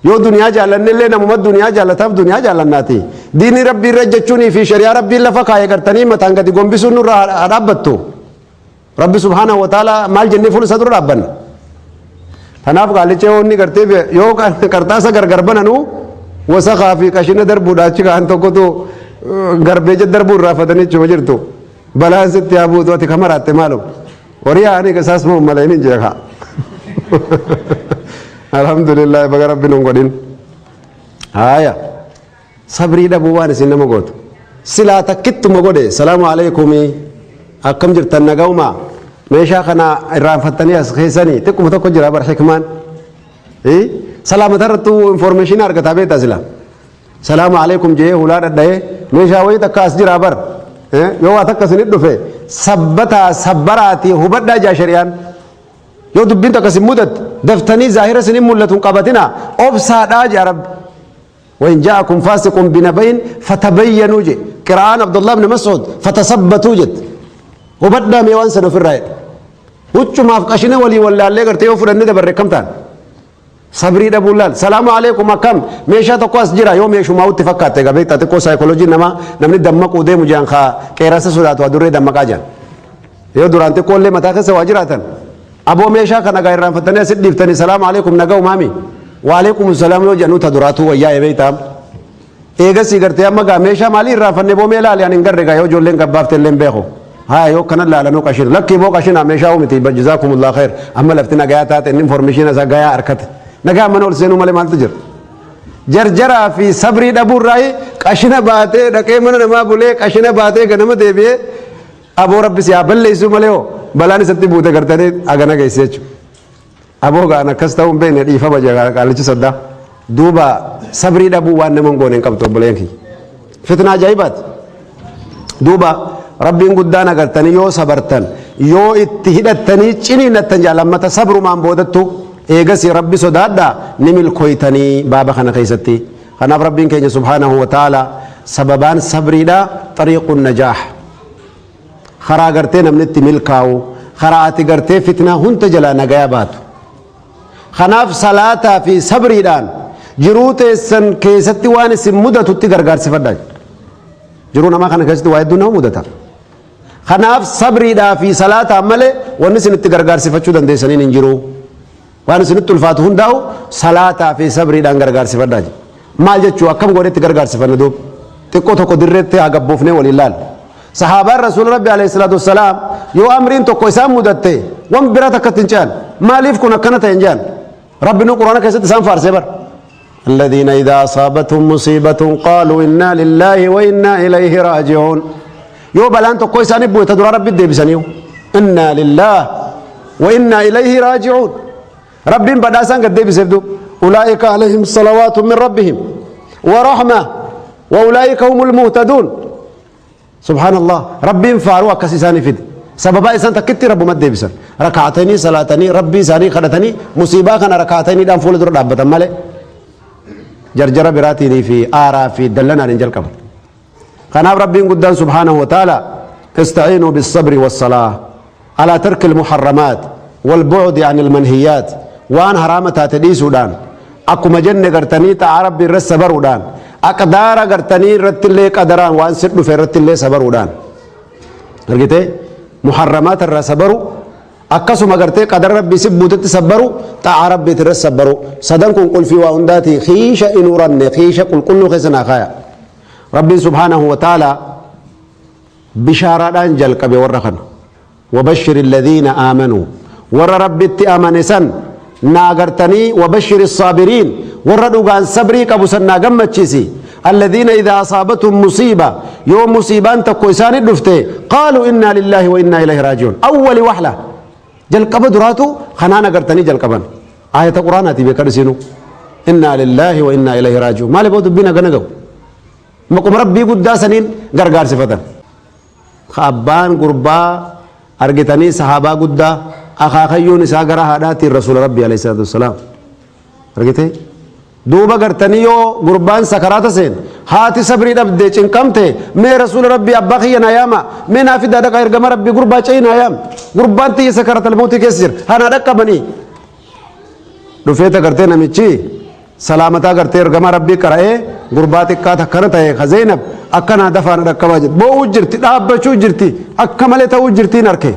yoo duniyaa jaallannillee namuma duniyaa jaallataaf duniyaa jaallannaati diinii rabbii irra jechuunii fi shari'aa rabbiin lafa kaayee gartanii mataan gadi gombisuun nurra haa dhaabbattu rabbi subhaanahu wa ta'ala maal jennee fuula isa dura dhaabbanna kanaaf qaalicha yoo inni gartee yoo qarxaasa gargar bananuu wasakaa fi qashina darbuudha achi kaan tokkotu garbeeja darbuu irraa fatanii chuma jirtu balaan sitti haa buutu ati kamaraatte maalum horii haanii qasaas moo malee ni jeeka alhamdulillah baga rabbiin hin godhin haya sabrii dhabuu waan isin nama gootu silaa takkittuma godhe salaamu alaikumii akkam jirtan nagawma meeshaa kana irraanfattanii as keessanii xiqquma tokko jira bar hikmaan salaamata irrattu information argataa beektaa sila salaamu alaikum jee hulaa dhadhaye meeshaa wayii takka as jira bar yoo waa takka isinit dhufe sabbataa sabbaraati hubadhaa jaa shari'aan yoo dubbiin takka sin mudat daftanii zaahira sinin mul'atuun qabatina obsaadhaa jaa rabbi وإن جاءكم فاسق بنبأ فتبينوا جي قراءة عبد الله بن مسعود فتثبتوا جت وبدا ميوان سنو في الراية وچو ما فقشنا ولي ولا اللي قرتي يوفر الندى بركم تان صبري دبو لال سلام عليكم أكم ميشا تقوى أسجرا يوم يشو ما وتفكات تقبل تتكو سايكولوجي نما نمني دمك ودي مجان خا كيراسة سودات ودوري دمك أجان يو دوران تقول لي متاخس واجراتن أبو ميشا كنا غيران فتني سيد دفتني سلام عليكم نجاو مامي وعليكم السلام يو جنو تدراتو ويا بيتام إيجا سيجرتي أما جاميشا مالي رافني بومي لا يعني نقرر يو جولين كبافت اللي بيخو ها يو كنا لا لانو كاشين لكي بو كاشين أميشا ومتي بجزاكم الله خير أما لفتنا جاء تات إن إنفورميشن إذا جاء أركت نجا منول سينو مالي مال تجر جرجرا في صبري دبور راي كاشينا باتة دكيم من ما بولي كاشينا باتة كنما دبي أبو ربي سيابل ليسو ماليو بلاني ستي بوته كرتني أغنى كيسيج أبو غانا كستاهم بين الإيفا بجا قالوا صدا دوبا صبري دبو وان نمون غونين كبتو بلينكي فتنة جايبات دوبا ربي قدانا قرتني يو صبرتن يو اتهدتني چيني نتن جالما تصبر ما بودتو إيغسي ربي صدادا نمل كويتني بابا خنا خيستي خنا ربي كيني سبحانه وتعالى سببان صبري دا طريق النجاح خرا قرتي نمنت ملكاو خرااتي قرتي فتنة هنت جلا نقيابات خناف صلاة في صبري دان جروت سن كيستي وان سن مدة تغرغر سفداج جرونا ما كان كيستي وايد دونه مدة خناف صبري دا في صلاة عمله وان سن تغرغر سفچو دندي سنين انجرو وان سن تلفات هنداو صلاة في صبري دان غرغر سفداج مال جچو اكم غوري تغرغر سفندو تكو تكو درته اغبوفني وللال صحابه رسول ربي عليه الصلاه والسلام يو امرين تو كويسام مدته وان براتك تنجان ماليف كنا كنت انجان ربنا قرآن كيسد سان فارسبر الذين إذا أصابتهم مصيبة قالوا إنا لله وإنا إليه راجعون يو بلان تو كوي ساني بو تدور ربي دي بسانيو إنا لله وإنا إليه راجعون ربي بداسان قد دي بسبدو أولئك عليهم صلوات من ربهم ورحمة وأولئك هم المهتدون سبحان الله ربي فاروا كسيساني فيد سبب إنسان تكتي رب مد بيسن ركعتني صلاتني ربي ساني خدتني مصيبة كان ركعتني دام فول در دابة ماله جرجر براتي في آرا في دلنا رنجل كم خنا ربي قدام سبحانه وتعالى استعينوا بالصبر والصلاة على ترك المحرمات والبعد عن المنهيات وان حرامة تدي سودان اكو مجنة غرتني تا عرب الرس سبرودان اقدار غرتني رت اللي قدران وان سد في رت اللي سبرودان ارغيته محرمات الرس سبرو اكسو مغرتي قدر ربي سبوتت سبرو تا عرب الرس سبرو صدن قل في وانداتي خيش انورن خيش كل خسنا خايا ربي سبحانه وتعالى بشارة جل كبي ورخن وبشر الذين آمنوا ور ربي آمنسن ناغرتني وبشر الصابرين ور دوغان صبري كبسن ناغمتشيسي الذين إذا أصابتهم مصيبة يوم مصيبان تقويسان دفته قالوا إنا لله وإنا إليه راجعون أول وحلة جل كب دراتو خنانا غرتني جل كبن آية القرآن تي بكرسينو إنا لله وإنا إليه راجعون ما لبود بينا غنغو مقم ربي قد سنين غرغار صفتن خابان غربا أرجتني صحابة قد أخاخيون ساغرا هاداتي الرسول ربي عليه الصلاة والسلام أرجتي دوبا غرتني يو غربان سكرات سين هاتي صبري دبدي چنكمته مي رسول ربي أبخي ناياما مي نافي دادا كيرغم ربي غربا چي نايام غربان تي سكرات الموت كسر هانا دكا بني دفيتا غرتي نمچي سلامتا غرتي رغم ربي كراي غربات کا تکرت ہے خزینب اکنا دفان رکوا جت بو جرتی دابچو جرتی اکمل تو جرتی نرکے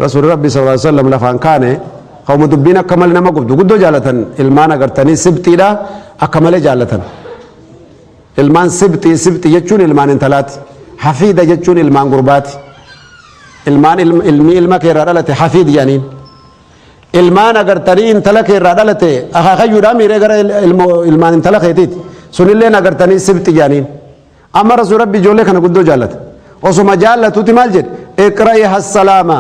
رسول ربي صلى الله عليه وسلم لفان كان قوم دبين اكمل نما غدو جالتن المان اگرتنی سبتی دا اکمل جالتن المان سبتی يچون المان انتلات حفيد يچون المان غربات المان علم كيرادلته حفيد يعني المان اگرتنی انتلک كيرادلته اخا خيودا میرے گھر المان انتلک ہیت سنلين اگرتنی سبتی يعني اما رسول ربي جولے کنا غدو جالت وسما جالت تمال جد اقرأها السلامة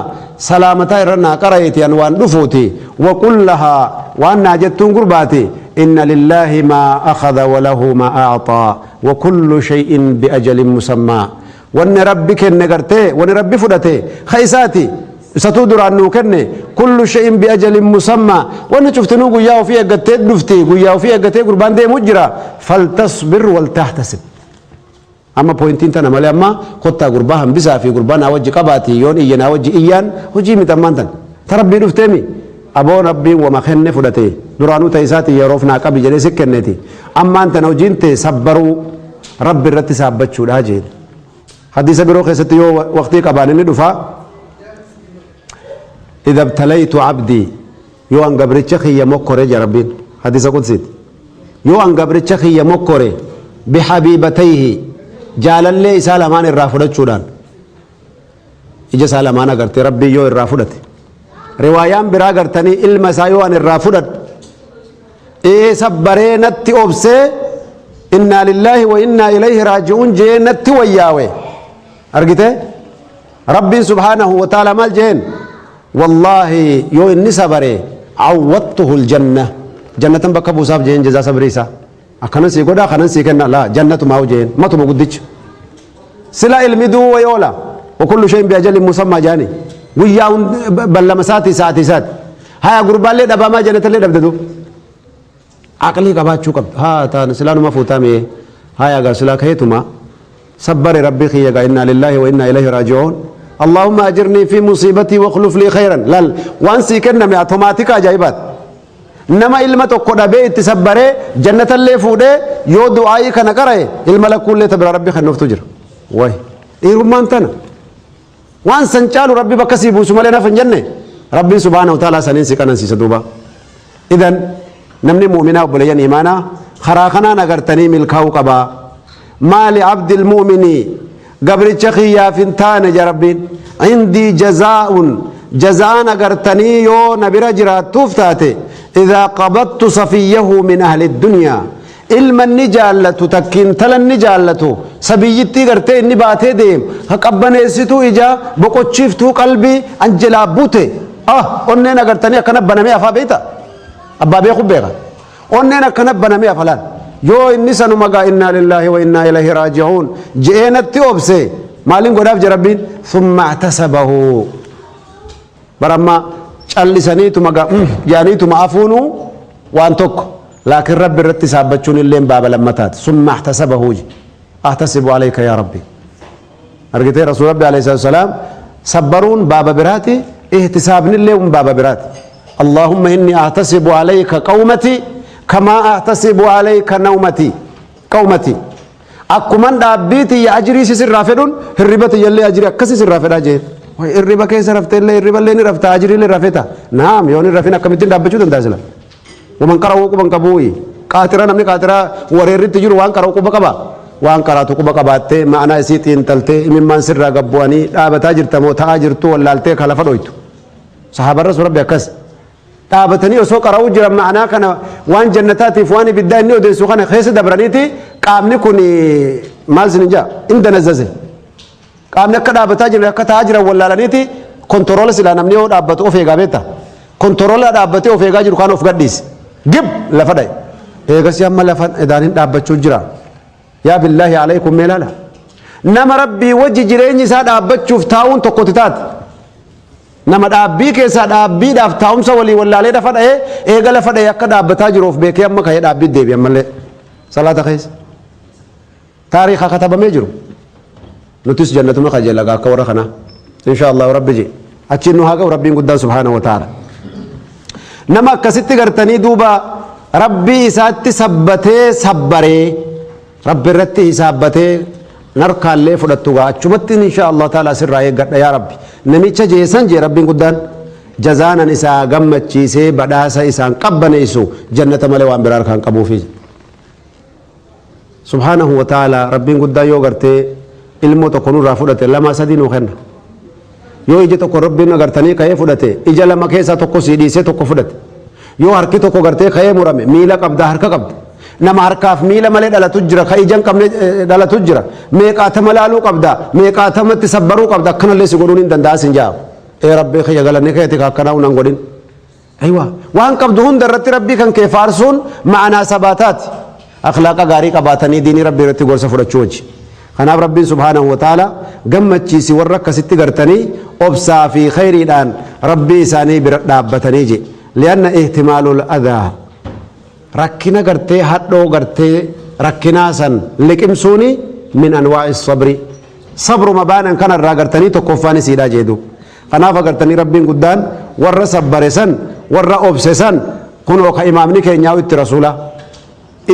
سلامتا رنا قرأتي أنوان دفوتي وقل لها وأن ناجتون قرباتي إن لله ما أخذ وله ما أعطى وكل شيء بأجل مسمى وأن ربك النقرتي وأن ربي فدتي خيساتي ستودر عنه كني كل شيء بأجل مسمى وأن شفتنو قياو فيها قتيت دفتي قياو فيها قتيت قربان دي مجرى فلتصبر ولتحتسب أما بوينتين تنا مالي أما خطة قربان بسا في قربان أوجي قباتي يون إيان أوجي إيان وجي متمانتن تربي نفتمي أبو ربي وما خن فدتي درانو تيساتي يروفنا قبي جلي سكنتي أما أنت نوجين تسبروا رب الرت سابتشو لاجين حديث بروخ ستيو وقتي قبانين دفا إذا ابتليت عبدي يو أن قبرتش خي مكوري يا ربين حديث قدسي يو أن قبرتش خي مكوري بحبيبتيه جالله سالمان الرافدت شودان إجا سالمان أغرت ربي يو الرافدت روايان برا غرتني علم سايو أن الرافدت إيه سبرينت أبسي إنا لله وإنا إليه راجعون جينت وياوي أرغته ربي سبحانه وتعالى مال جين والله يو إني سبري عوضته الجنة جنة بكبو صاف جين جزا سبريسا أكنن سيقودا أكنن سيكنا لا جنة ما هو جين ما تبغى قديش سلا المدو ويولا وكل شيء بأجل مسمى جاني ويا بلا مساتي ساتي سات هاي غربال لي دبا ما جنة لي دبدو عقلي كبات شو كب ها تان سلانو ما فوتامي هاي أجر سلا كهيتما صبر ربي خيجا إنا لله وإنا إليه راجعون اللهم أجرني في مصيبتي واخلف لي خيرا لال وان سيكنا مي أوتوماتيك أجايبات نما علم تقول بيت تسبره جنة اللي فوده يو دعائي كنا كره علم لكل اللي تبر ربي خنوف تجر وای إيرمان تنا وان سنچالو ربي بكسي بوسمالنا في الجنة ربي سبحانه وتعالى سنين سكنا سيسدوبا إذن نمني مؤمنا وبليان إيمانا خراخنا نغرتني ملكاو قبا ما لعبد المؤمن قبر تشخيا فنتان جربين عندي جزاء نغرتني يو نبرا جرات توفتاتي إذا قبضت صفيه من أهل الدنيا علم النجالة تكين تل النجالة سبيتي غرتي إني باتي ديم هقبنا يسيتو إجا بقو تشيفتو قلبي أنجلا بوتي أننا غرتني أكنا بنامي أفا بيتا أبا بيخو بيغا أننا كنا بنامي أفلان يو إني سنمغا إنا لله وإنا إليه راجعون جئنا التوبسي مالين قداف جربين ثم اعتسبه برما callisaniitu jaaniituma afuunu waan tokko laakiin rabbi irratti saabbachuun illeen baaba lammataati summa ahtasabahu ahtasibu alayka ya rabbi argitee rasuul rabbi alayhi salaatu wasalaam صبرون بابا براتي احتساب لهم بابا براتي اللهم إني أحتسب عليك قومتي كما أحتسب عليك نومتي قومتي أكمن دابيتي يا أجري سير رافدون الربا يلي أجري أكسي سير رافد أجير الربا كيس رفت اللي الربا اللي رفت أجري اللي رفتا نعم يوني رفينا كمتين دابجو تندازلا ومن قرأوا كمن كبوي قاترا نمني قاترا وريرت تجور وان قرأوا كبكبا وان قرأتوا كبكبات معنا سيتين تلتي ممن سر قبواني دابتا جرت موتا جرتو ولالتي خلفا دويتو صحابة الرسول ربي أكس دابتني وسوق قرأوا جرم معنا كان وان جنتاتي فواني بالداني ودين سوخاني خيس دبرانيتي قامني كوني مال سنجا إن دنززي قامني كدا بتاجر كتاجر ولا لنيتي كنترول سلا نمني هو دابته أوفيغا بيتا كنترول دابته أوفيغا جرو كانوا فقديس جب لفداي إيغا سيام لفد إدانين دابتشو جرا يا بالله عليكم ميلالا نما ربي وجه جريني سا دابتشو فتاون تقوتتات نما دابي كيسا دابي دافتاوم سولي ولا لي دفداي إيغا لفداي يكا دابتا جروف بيكي أما كي دابي ديبي أما لي صلاة خيس تاريخ كتب ميجرو نتوس جنة ما خجل لقى كورا خنا إن شاء الله رب جي أتشينو هاجا وربي قدام سبحانه وتعالى نما كستي قرتني دوبا ربي ساتي سبته سبري ربي رتي سبته نركا اللي فلتوغا أتشبت إن شاء الله تعالى سر رايق يا ربي نميتش جيسان جي ربي قدام جزانا نساء قمت شيسي بداسا إسان قبنا يسو جنة ملوان برار كان قبو فيه سبحانه وتعالى ربي قدام يوغرتي ilmoo tokko nurraa fudhate lama sadii nuu kenna yoo ija tokko rabbiin agartanii ka'ee fudhate ija lama keessaa tokko sii dhiisee tokko fudhate yoo harki tokko gartee ka'ee murame miila qabda harka qabda nama harkaaf miila malee dhalatu jira ka ija hin qabne dhalatu jira meeqaatama laaluu qabda meeqaatamatti sabbaruu qabda akkanallee si godhuun hin danda'as hin jaa rabbii kiyya galanne keeti ka akkanaa unan godhin aywa waan qabdu hunda irratti rabbii kan kee faarsuun ma'anaa sabaataati akhlaaqa gaarii qabaatanii diinii rabbii irratti gorsa fudhachuu wajji kanaaf rabbiin subhaanahu wa ta'ala gammachiisi warra akkasitti gartanii obsaa fi khayriidhaan rabbii isaanii bira dhaabbatanii je lianna ihtimaalul adaa rakkina gartee hadhoo gartee rakkinaa san liqimsuuni min anwaa'i sabri sabruma baanan kanarraa gartanii tokkoffaan isiidhaa jeedu kanaaf agartanii rabbiin guddaan warra sabbare san warra obse san kunoo ka imaamni keenyaa itti rasuula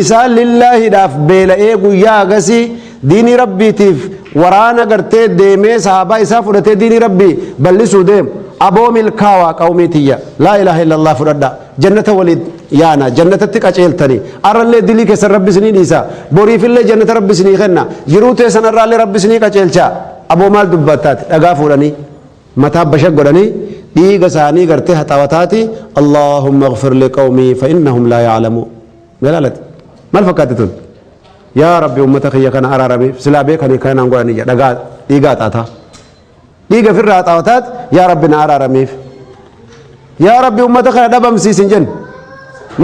isaan lillaahiidhaaf beela'ee guyyaa agasii ديني ربي تيف ورانا قرتي ديمي صحابة إسا فرتي ديني ربي بلسو ديم أبو ملكاوا قومي تيا لا إله إلا الله فردا جنة ولد يانا جنة تك أجيلتني أرى اللي دلي كسر ربي سنين إسا بوري في اللي جنة ربي سنين خنا جروتي سن أرى اللي ربي سنين أجيلشا أبو مال دباتات أغافورني متاب بشك قراني ديغا ساني قرتي هتاوتاتي اللهم اغفر لقومي فإنهم لا يعلمون ملالت ما الفكاتتون يا ربي أمتك يا كان أرارمي سلابي كان كان أنقول نيجا دقات أتا ديجا في الرات أوتات يا ربي أرارمي يا ربي أمتك يا دبم سيسنجن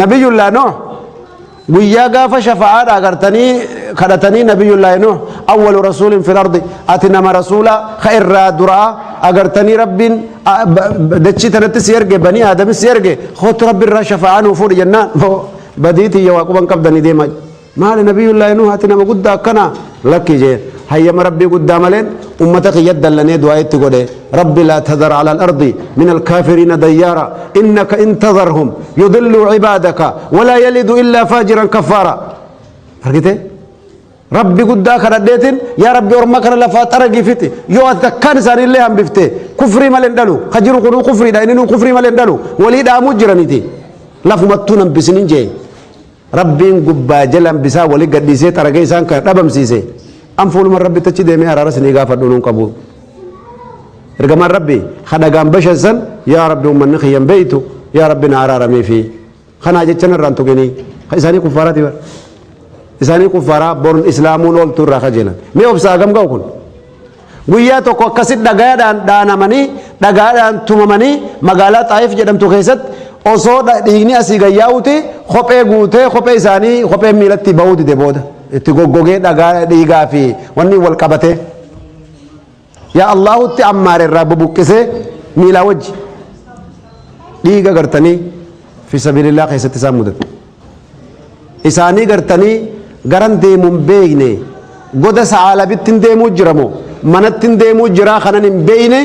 نبي الله نوح ويا قاف شفاعة أغرتني خدتني نبي الله نوح أول رسول في الأرض أتنا ما رسولا خير دراء أغرتني رب دتشي تنت سيرجع بني آدم سيرجع خط رب الرا شفاعة نفور جنان بديتي يا واقبان كبدني ديما مال نبي الله نوح أتنا ما قد كنا لك جي هيا ربي قد مالين أمتك يد لنا دعاء تقول ربي لا تذر على الأرض من الكافرين ديارا إنك إن تذرهم يضلوا عبادك ولا يلد إلا فاجرا كفارا فرقته ربي قد كرديتين يا ربي ورمك لا فاترقي فتي يو أتكان ساري الله هم بفتي كفري مالين دلو خجرو كنو كفري داينينو كفري مالين دلو وليد أمجرنيتي لفمتونا بسنين جي ربين قبا جلم بسا ولي قديسي ترقي سان كدبم سيسي أم فول من ربي تجي دمي أرارس نيغا فدونون قبول رقم ربي خدقان بشزن يا ربي ومن نخيا بيتو يا ربي نعرار مي في خنا جتشن الرانتو جني إساني كفارات بر إساني كفارا بورن إسلامون أول تور خجلا مي أبصا قم قوكن ويا توكو كسيد دعاء دانا مني دعاء توم مني مقالات طائف جدم تخيست osoo dhiigni asii gayyaa'uti kophee guutee kophee isaanii kophee miilatti bahuuti de booda itti goggogee dhagaa dhiigaa fi wanni wal qabatee yaa Allahutti ammaare irraa bubuqqisee miilaa wajji dhiiga gartanii fi sabilillah keessatti isaan mudate isaanii gartanii garan deemuun beekne goda sa'aalabittiin deemuu jiramoo manattiin deemuu jiraa kanan hin beekne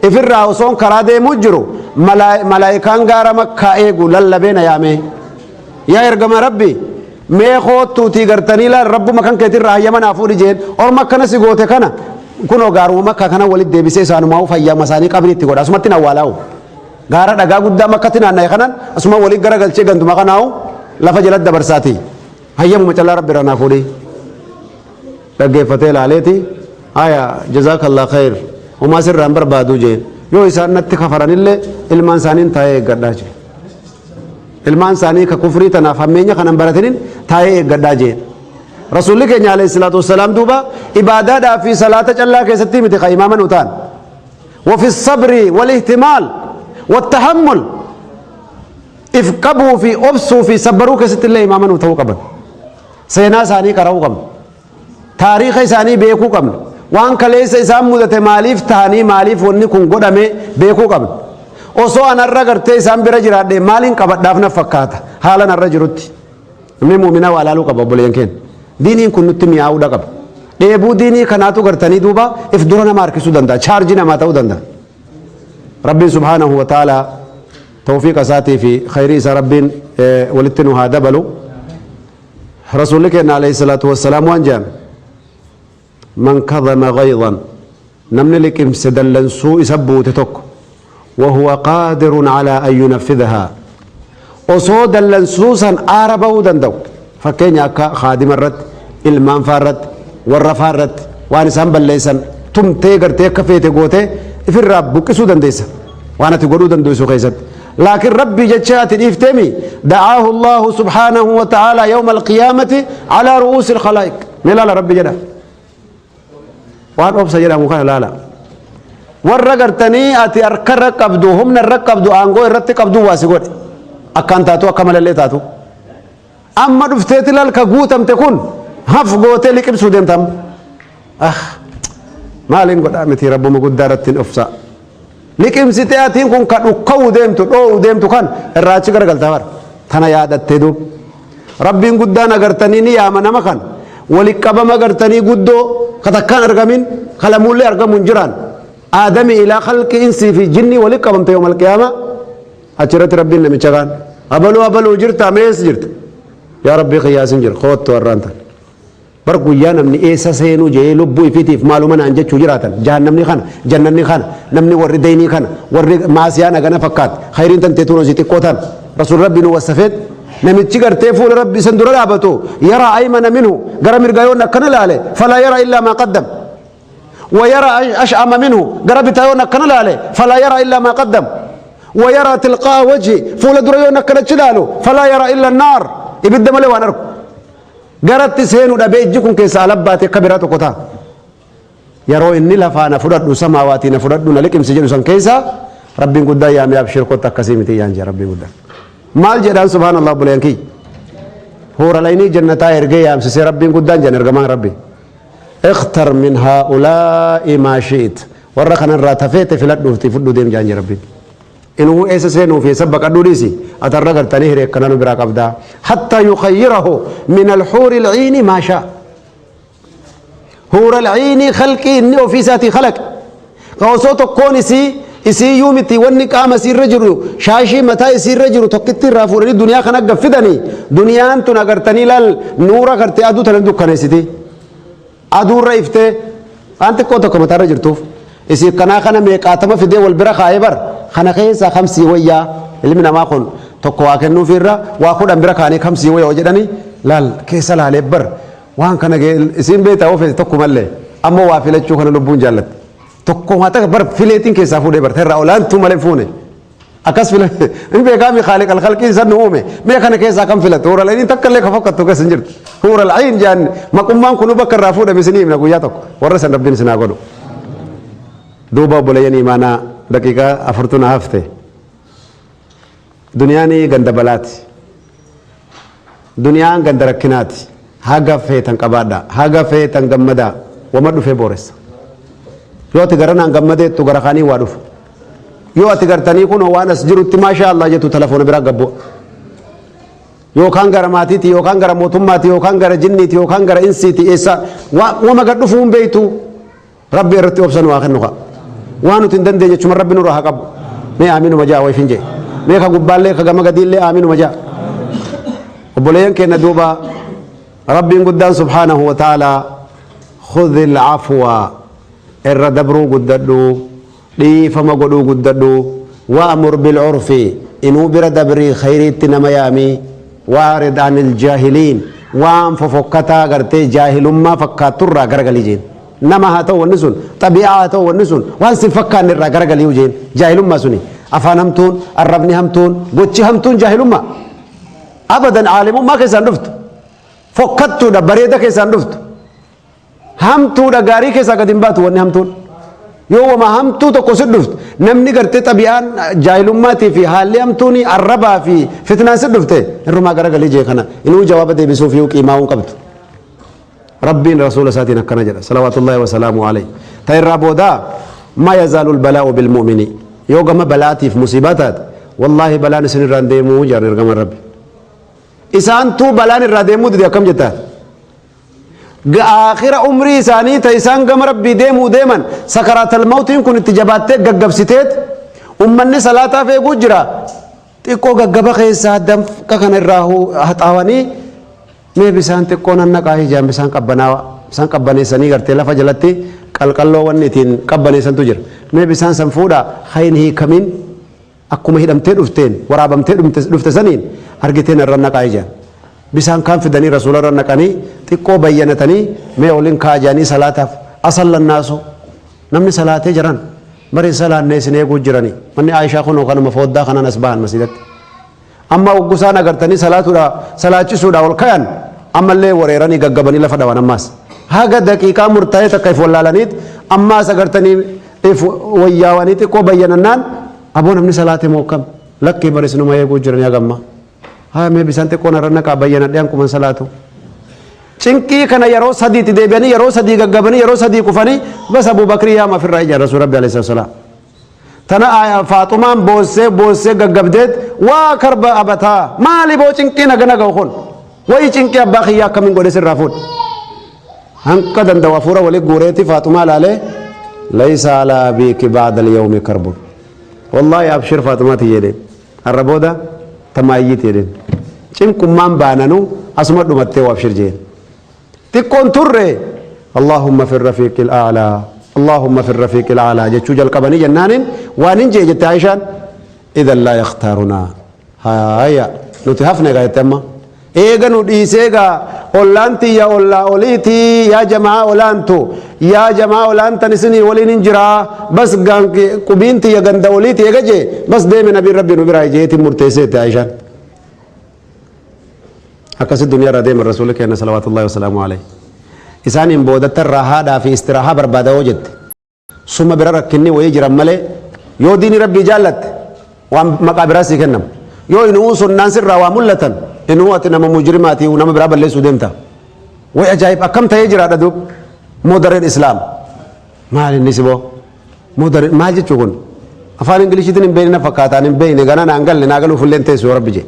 ifirraa osoon karaa deemuu jiru malaayikaan gaara makkaa eegu lallabeen yaame yaa ergama rabbi mee koottuutii gartanii laal rabbuma kan keetirraa hayyamanaa fuudhi jeen orma akkana si goote kana kunoo gaaruma makkaa kana walitti deebisee isaanumaa fayyama isaanii qabni itti godha asumatti nawwaalaa'u gaara dhagaa guddaa makkatti naanna'e kanan asuma waliin gara galchee ganduma kanaa'u lafa jalatti dabarsaati hayyamuma callaa rabbi ranaa fuudhi dhaggeeffatee laaleeti aya jazaakallah khayr homaa sirraan barbaaduu jeen yoo isaan natti kafaranillee ilmaan isaaniin taa'ee eeggadhaa jeen ilmaan isaanii ka kufrii tanaaf hammeenya kanan baratinin taa'ee eeggadhaa jeen rasuulli keenya alayhi salaatu wassalaam duuba ibaadaadhaa fi salaata callaa keessatti miti ka imaaman utaan وفي الصبر والاهتمال والتحمل افقبوا في أبسوا في صبروا كست الله إماما وتو قبل سينا ساني كراو قبل تاريخ ساني بيكو قبل وان كليس إسام مدة ماليف تاني ماليف وني كن قدامي بيكو قبل وصو أنا الرجل إسام برجرات دي مالين قبل دافنا فكاتا حالا الرجل من مؤمنا ولا لو قبل بولين كين ديني كن نتمي عودا قبل ديبو ديني كناتو قرتني دوبا افدرنا ماركسو دندا شارجنا ما تو دندا ربي سبحانه وتعالى توفيق ساتي في خير رب ولتنو هذا بلو رسولك عليه الصلاة والسلام وانجام من كظم غيظا نمن لك امسدلن سوء سبوت تك وهو قادر على أن ينفذها وصود اللنسوسا آربه دندو فكين يكا خادم الرد المان فارد والرفارد وانسان بليسان تم تيغر تيكفيت قوتي في الرب بكسو دنديسا وانا تقولوا دندوسو خيزت لكن ربي جتشات الافتمي دعاه الله سبحانه وتعالى يوم القيامة على رؤوس الخلائق ملا ربي جدا وان أبسا جدا مخانا لا لا والرقرتني أتي أركر قبدو هم نرقبدو أنقو الرتقبدو واسقود أكان تاتو أكمل اللي تاتو أما دفتيت للك قوتم تكون هف قوتي لك بسو ديمتم مالين قد أمتي ربو مقدارة أفسا لكن ستياتين كن كو ديمتو او ديمتو كان الراجي غرغل تاور تنا يادت تدو ربي قدانا غرتني يا من مكان ولقبما غرتني قدو كتكان ارغمين خلمول ارغمون جران ادمي الى خلق انسي في جني ولقبم يوم القيامه اجرت ربي نمچغان ابلو جرت اميس جرت يا ربي قياس جر خوت ورانت برقو يا نمني إيسا سينو جاي لبو يفيتيف معلومة عن جتشو جراتا جهنمني خان جنني خان نمني ورديني خان ورد ماسيانا غنا فكات خيرين تنتيتونو زيتي قوتان رسول ربي نو وصفت نمي تشغر تيفول ربي سندر لابتو يرى أيمن منه غرم رغايون نكنا لاله فلا يرى إلا ما قدم ويرى أشأم منه غرب تايون نكنا لاله فلا يرى إلا ما قدم ويرى تلقاء وجهي فول دريون نكنا تشلاله فلا يرى إلا النار يبدم له ونرك غرت سينو دبي جكون كيس علبات كبيرات قطا يرو اني لفانا فرد سماواتي نفرد لكم سجن سن كيسا ربي قد يا مي ابشر قط كسيمتي يانجي ربي قد مال جدان سبحان الله بلينكي هور ليني جنتا يرجي يا سي ربي قد جن رغمان ربي اختر من هؤلاء ما شئت ورخنا الراتفيت في لدوتي فدو ديم جانجي ربي إنه إسسينه في سبق أدوريسي أترقل تنهر يكنان براك أبدا حتى يخيره من الحور العين ما شاء حور العين خلقي إنه في ساتي خلق قوسوتو كون إسي يومتي والنقام سير رجل شاشي متى يسير رجل تقتي رافورني الدنيا خنق قفدني دنيا أنتو نقرتني للنور قرتي أدو تلندو كنسيتي أدو رئيفتي أنت كوتو كمتى رجل توف إسي كنا ميقاتما في دي والبرا خايبر خنا خيسا خمسي ويا اللي من ما كون تقوى كنو فيرا واخد أمبرا كاني خمسي ويا وجدني لال كيسا لا لبر وان كنا اسم بيتا وفي تقوى ملة أما وافلة شو خنا لبون جالت تقوى ما تكبر فيلتين كيسا فودي بر ترى أولان ثم لفونه أكاس فيلا إن بيجامي خالق الخلق إنسان نومه ما كنا كيسا كم فيلا تورا لين تكلم لك فقط تكسنجر تورا العين جان ما كم ما كنوا بكر رافوده بسنين من أقوياتك ورسن ربنا سناقوله دوبا بوليني مانا دقيقة أفرتنا هفته دنياني غند بلاتي دنيان غند ركناتي هاغا فيتن قبادا هاغا فيتن غمدا ومدو في بورس يو تغرنا غمده تو غرخاني وادف يو تغرتني كون وانا سجرت ما شاء الله جتو تليفون برا غبو يو كان غرماتي يو كان غرموتماتي يو كان غر جنيتي يو كان غر انسيتي ايسا وما غدفون بيتو ربي رتي اوبسن واخنوها waan nuti hin dandeenye chuma rabbi nurraa haa qabu mee aamiinu majaa way finjee mee ka gubbaallee ka gama gadiillee aamiinu majaa obboleeyyan keenya duuba rabbiin guddaan subhaanahu wa ta'aalaa khudhi alcafwa irra dabruu guddadhu dhiifama godhuu guddadhu wa'mur bilcurfi inuu bira dabrii khayriitti nama yaami waarid an iljaahiliin waan fofokkataa gartee jaahilummaa fakkaatturraa garagalii jeen nama haa ta'u wanni sun xabi'aa haa ta'u wanni sun waan sin fakkaanne irraa garagalii jeen jaahilummaa suni afaan hamtuun arrabni hamtuun gochi hamtuun jaahilummaa abadan caalimummaa keessaan dhuftu fokkattuudha bareeda keessaan dhuftu hamtuudha gaarii keessaa gad hin baatu wanni hamtuun yoo wama hamtuu tokko si dhuftu namni gartee xabi'aan jaahilummaatii fi haalli hamtuuni arrabaa fi fitnaan si dhufte irrumaa garagalii jee kana inuu jawaaba deebisuuf yoo qiimaa'uun qabdu rabbiin rasuula isaatiin akkana jedha salawaatullaahi wasalaamu alayhi ta irraa boodaa ma yazaalu lbalaa'u bilmu'mini yoo gama balaatiif musiibaa taate wallaahi balaan isin irraan deemuu jaan ergama rabbi isaantuu balaan irraa deemuu dide akkam jettaan آخر عمري ثاني تيسان قم ربي ديمو ديما سكرات الموت يمكن اتجابات ققب ستيت أمني صلاة في قجرة تيكو ققب خيسا دم كخن الراهو هتاواني مي بسان تكون النقاهي جام بسان قبني سني قرتي لفا جلتي قلقلو ونتين قبني سن تجر مي بسان سنفودا خين هي كمين أكو مهدم تدفتين ورابم تدفتسنين أرقتين الرنقاهي جام bisaan kan fidanii rasuularra naqanii xiqqoo bayyanatanii mee olin kaajanii salaataaf asallan naasu namni salaatee jiran bari salaannee isin eeguu jiranii manni Aishaa kunoo kanuma fooddaa kanan as bahan masjidatti amma uggusaan agartanii salaachisuudha ol kayan ammallee wareeranii gaggabanii lafa dhawan ammaas haga daqiiqaa murtaa'ee takka if wallaalaniit ammaas agartanii if wayyaawanii xiqqoo bayyanannaan aboo namni salaatee mookam lakkii bari isinuma eeguu jiranii hagamma ها مي بسانتي كون رنا كابينا ديان كومن صلاتو چنكي كنا يرو سدي تديبني يرو سدي غغبني يرو سدي كفني بس ابو بكر يا ما في الرأي رسول ربي عليه الصلاه والسلام تنا فاطمه بوسه غغبدت وا كرب ابتا مالي بو چنكي نغنا غخون وي چنكي ابا خيا كمن غودس رافود هنك دند وفورا ولي غوريتي فاطمه لاله ليس على ابيك بعد اليوم كرب والله ابشر فاطمه تيدي الربودا تمايت يدين چنكم مان بانانو اسمع دمتي وابشر جين تكون تره اللهم في الرفيق الاعلى اللهم في الرفيق الاعلى جچو جل قبني جنان وانين جي جت عائشان اذا لا يختارنا هيا نتهفنا غايتما ايغنو ديسيغا اولانتي يا اولا اوليتي يا جماعه اولانتو يا جماعه اولانت نسني ولين انجرا بس غان قبينتي يا غند اوليتي يجي بس دي من نبي ربي نبي رايجيتي مرتيسه عائشة اكس الدنيا رديم الرسول كان صلوات الله وسلامه عليه إسان بودت الراحة في استراحة بربادة وجد ثم بركني ويجرى ملء يو دين ربي جالت ومقابراسي كنم يو إنه سنان سر واملة إنه أتنم مجرماتي ونم برابا اللي سودمتا ويجايب أكم تيجرى دوب مدر الإسلام ما للنسبه مدر ما جتشون أفان إنجليزي تنين بيننا فكاتان بين غانا نانغال ناغلو فلين تيسو ربي جي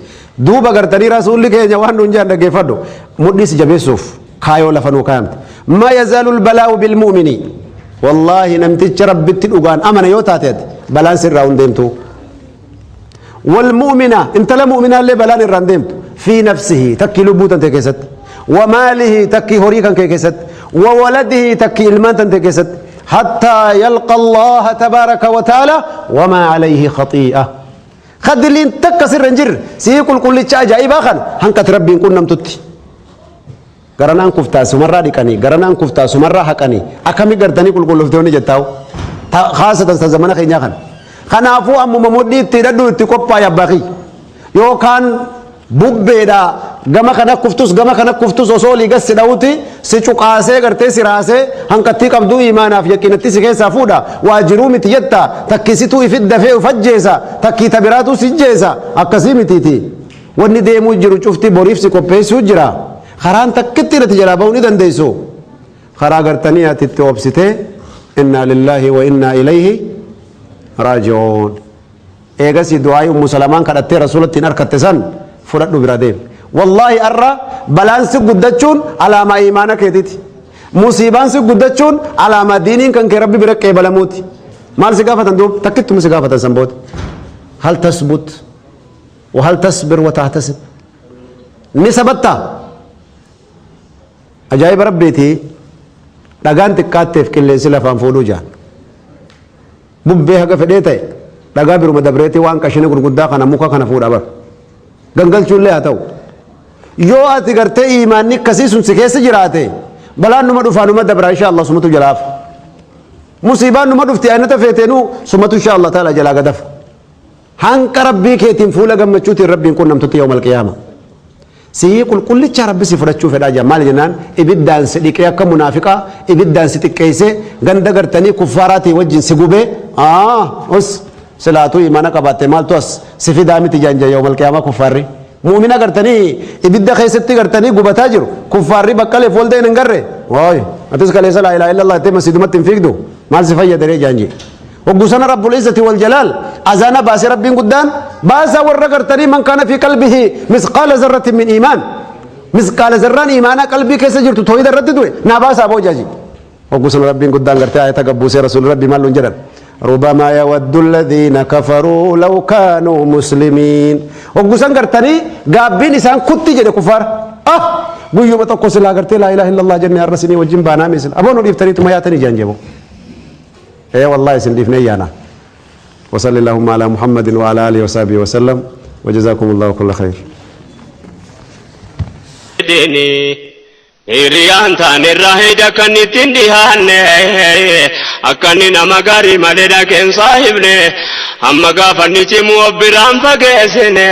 دوبا غرتني رسول لك جوان دونجان دغيفدو مديس جبيسوف خايو لفنو كامت ما يزال البلاء بالمؤمن والله نمتج ربي تدوغان امن يوتاتت بلان سر راون ديمتو والمؤمنة انت لا مؤمنة اللي بلان الرانديمت في نفسه تكي لبوتا تكيست وماله تكي هوريكا كيست وولده تكي المان تكيست حتى يلقى الله تبارك وتعالى وما عليه خطيئة خد اللي تكسر رنجر سيقول كل شيء جايبا خان هنكت ربي كن نمتتي غرانان كفتا سمرا ديكاني غرانان كفتا سمرا حقاني اكامي غرتني كل لفتوني جتاو خاصة زمان خينيا خان خنافو ام ممودي تيددو تكوبا يا باخي يو كان بوبيدا gama kana kuftus osoli gas dawuti si cuqaase garte siraase hankatti qabdu imaanaaf yakinatti si keessa fuudha waajiru miti yetta takkisitu ifidda fe ufajjeesa takki tabiratu sijjeesa akkasi mititi wanni deemu jiru cufti boriif si qopheessu jira kharaan takkitti irratti jala ba'uu ni dandeessu kharaa gartanii ati itti obsite inna lillahi wa inna ilayhi raaji'uun eegasi du'aa ummu salamaan kadhattee rasuulattiin harkatte san fudhadhu bira deem والله أرى بلانس قدتشون على ما إيمانك يديتي مصيبان سي قدتشون على ما دينين كان كربي برك بلموتي مال سقافة دوب تكتم سقافة سنبوت هل تثبت وهل تصبر وتحتسب نسبتها أجايب ربيتي لقان تكاتف كل سلا فانفولو جان ببها قفديتي لقا برو مدبريتي وان كشني قرقودا كان موكا كان فودا بر غنغل چولے هتاو يو اتي غرتي ایمانی کسی سن سکیس جراتے بلا نما دفانو مدبر ان شاء الله سمتو جلاف مصیبان نما دفتي ان تفيتنو سمتو ان شاء الله تعالى جلا غدف هانك ربي كيتين فولا غمچوتي ربي كن نمتو يوم القيامه سيقول كل ربي سفرچو فدا جمال جنان ابدان صديق يا كمنافقا ابدان ستكيسه غند غرتني كفاراتي وجن سغوبه اس صلاتو ايمان قبات مال توس سفي دامتي جانجا يوم القيامه كفاري مؤمنا غرتني ابدا خيستي غرتني غبتا جرو كفاري بقله فولده نغره واي اتس كله لا اله الا الله تم مسجد فيكدو مال سفيا دري جانجي وغسنا رب العزه والجلال اذان باس ربي قدام باس ورغرتني من كان في قلبه مثقال ذره من ايمان مثقال ذره ايمان قلبي كيس جرت تويد رددوي ناباس ابو جاجي وغسنا ربي قدام غرتي ايت غبوس رسول ربي مال جرن ربما يود الذين كفروا لو كانوا مسلمين وغسن غرتني غابين انسان كنت جده كفار بيو متكو سلا غرتي لا اله الا الله جن الرسني وجن بانا مثل ابو نو دفتري ما ياتني جانجبو اي والله سندفني يانا وصلى اللهم على محمد وعلى اله وصحبه وسلم وجزاكم الله كل خير Hiriyaan taanirraa hidha kan ittiin dhihaanne akkanni nama gaarii malee dhaqeen saahibne amma gaafa ni cimu biraan fageessine.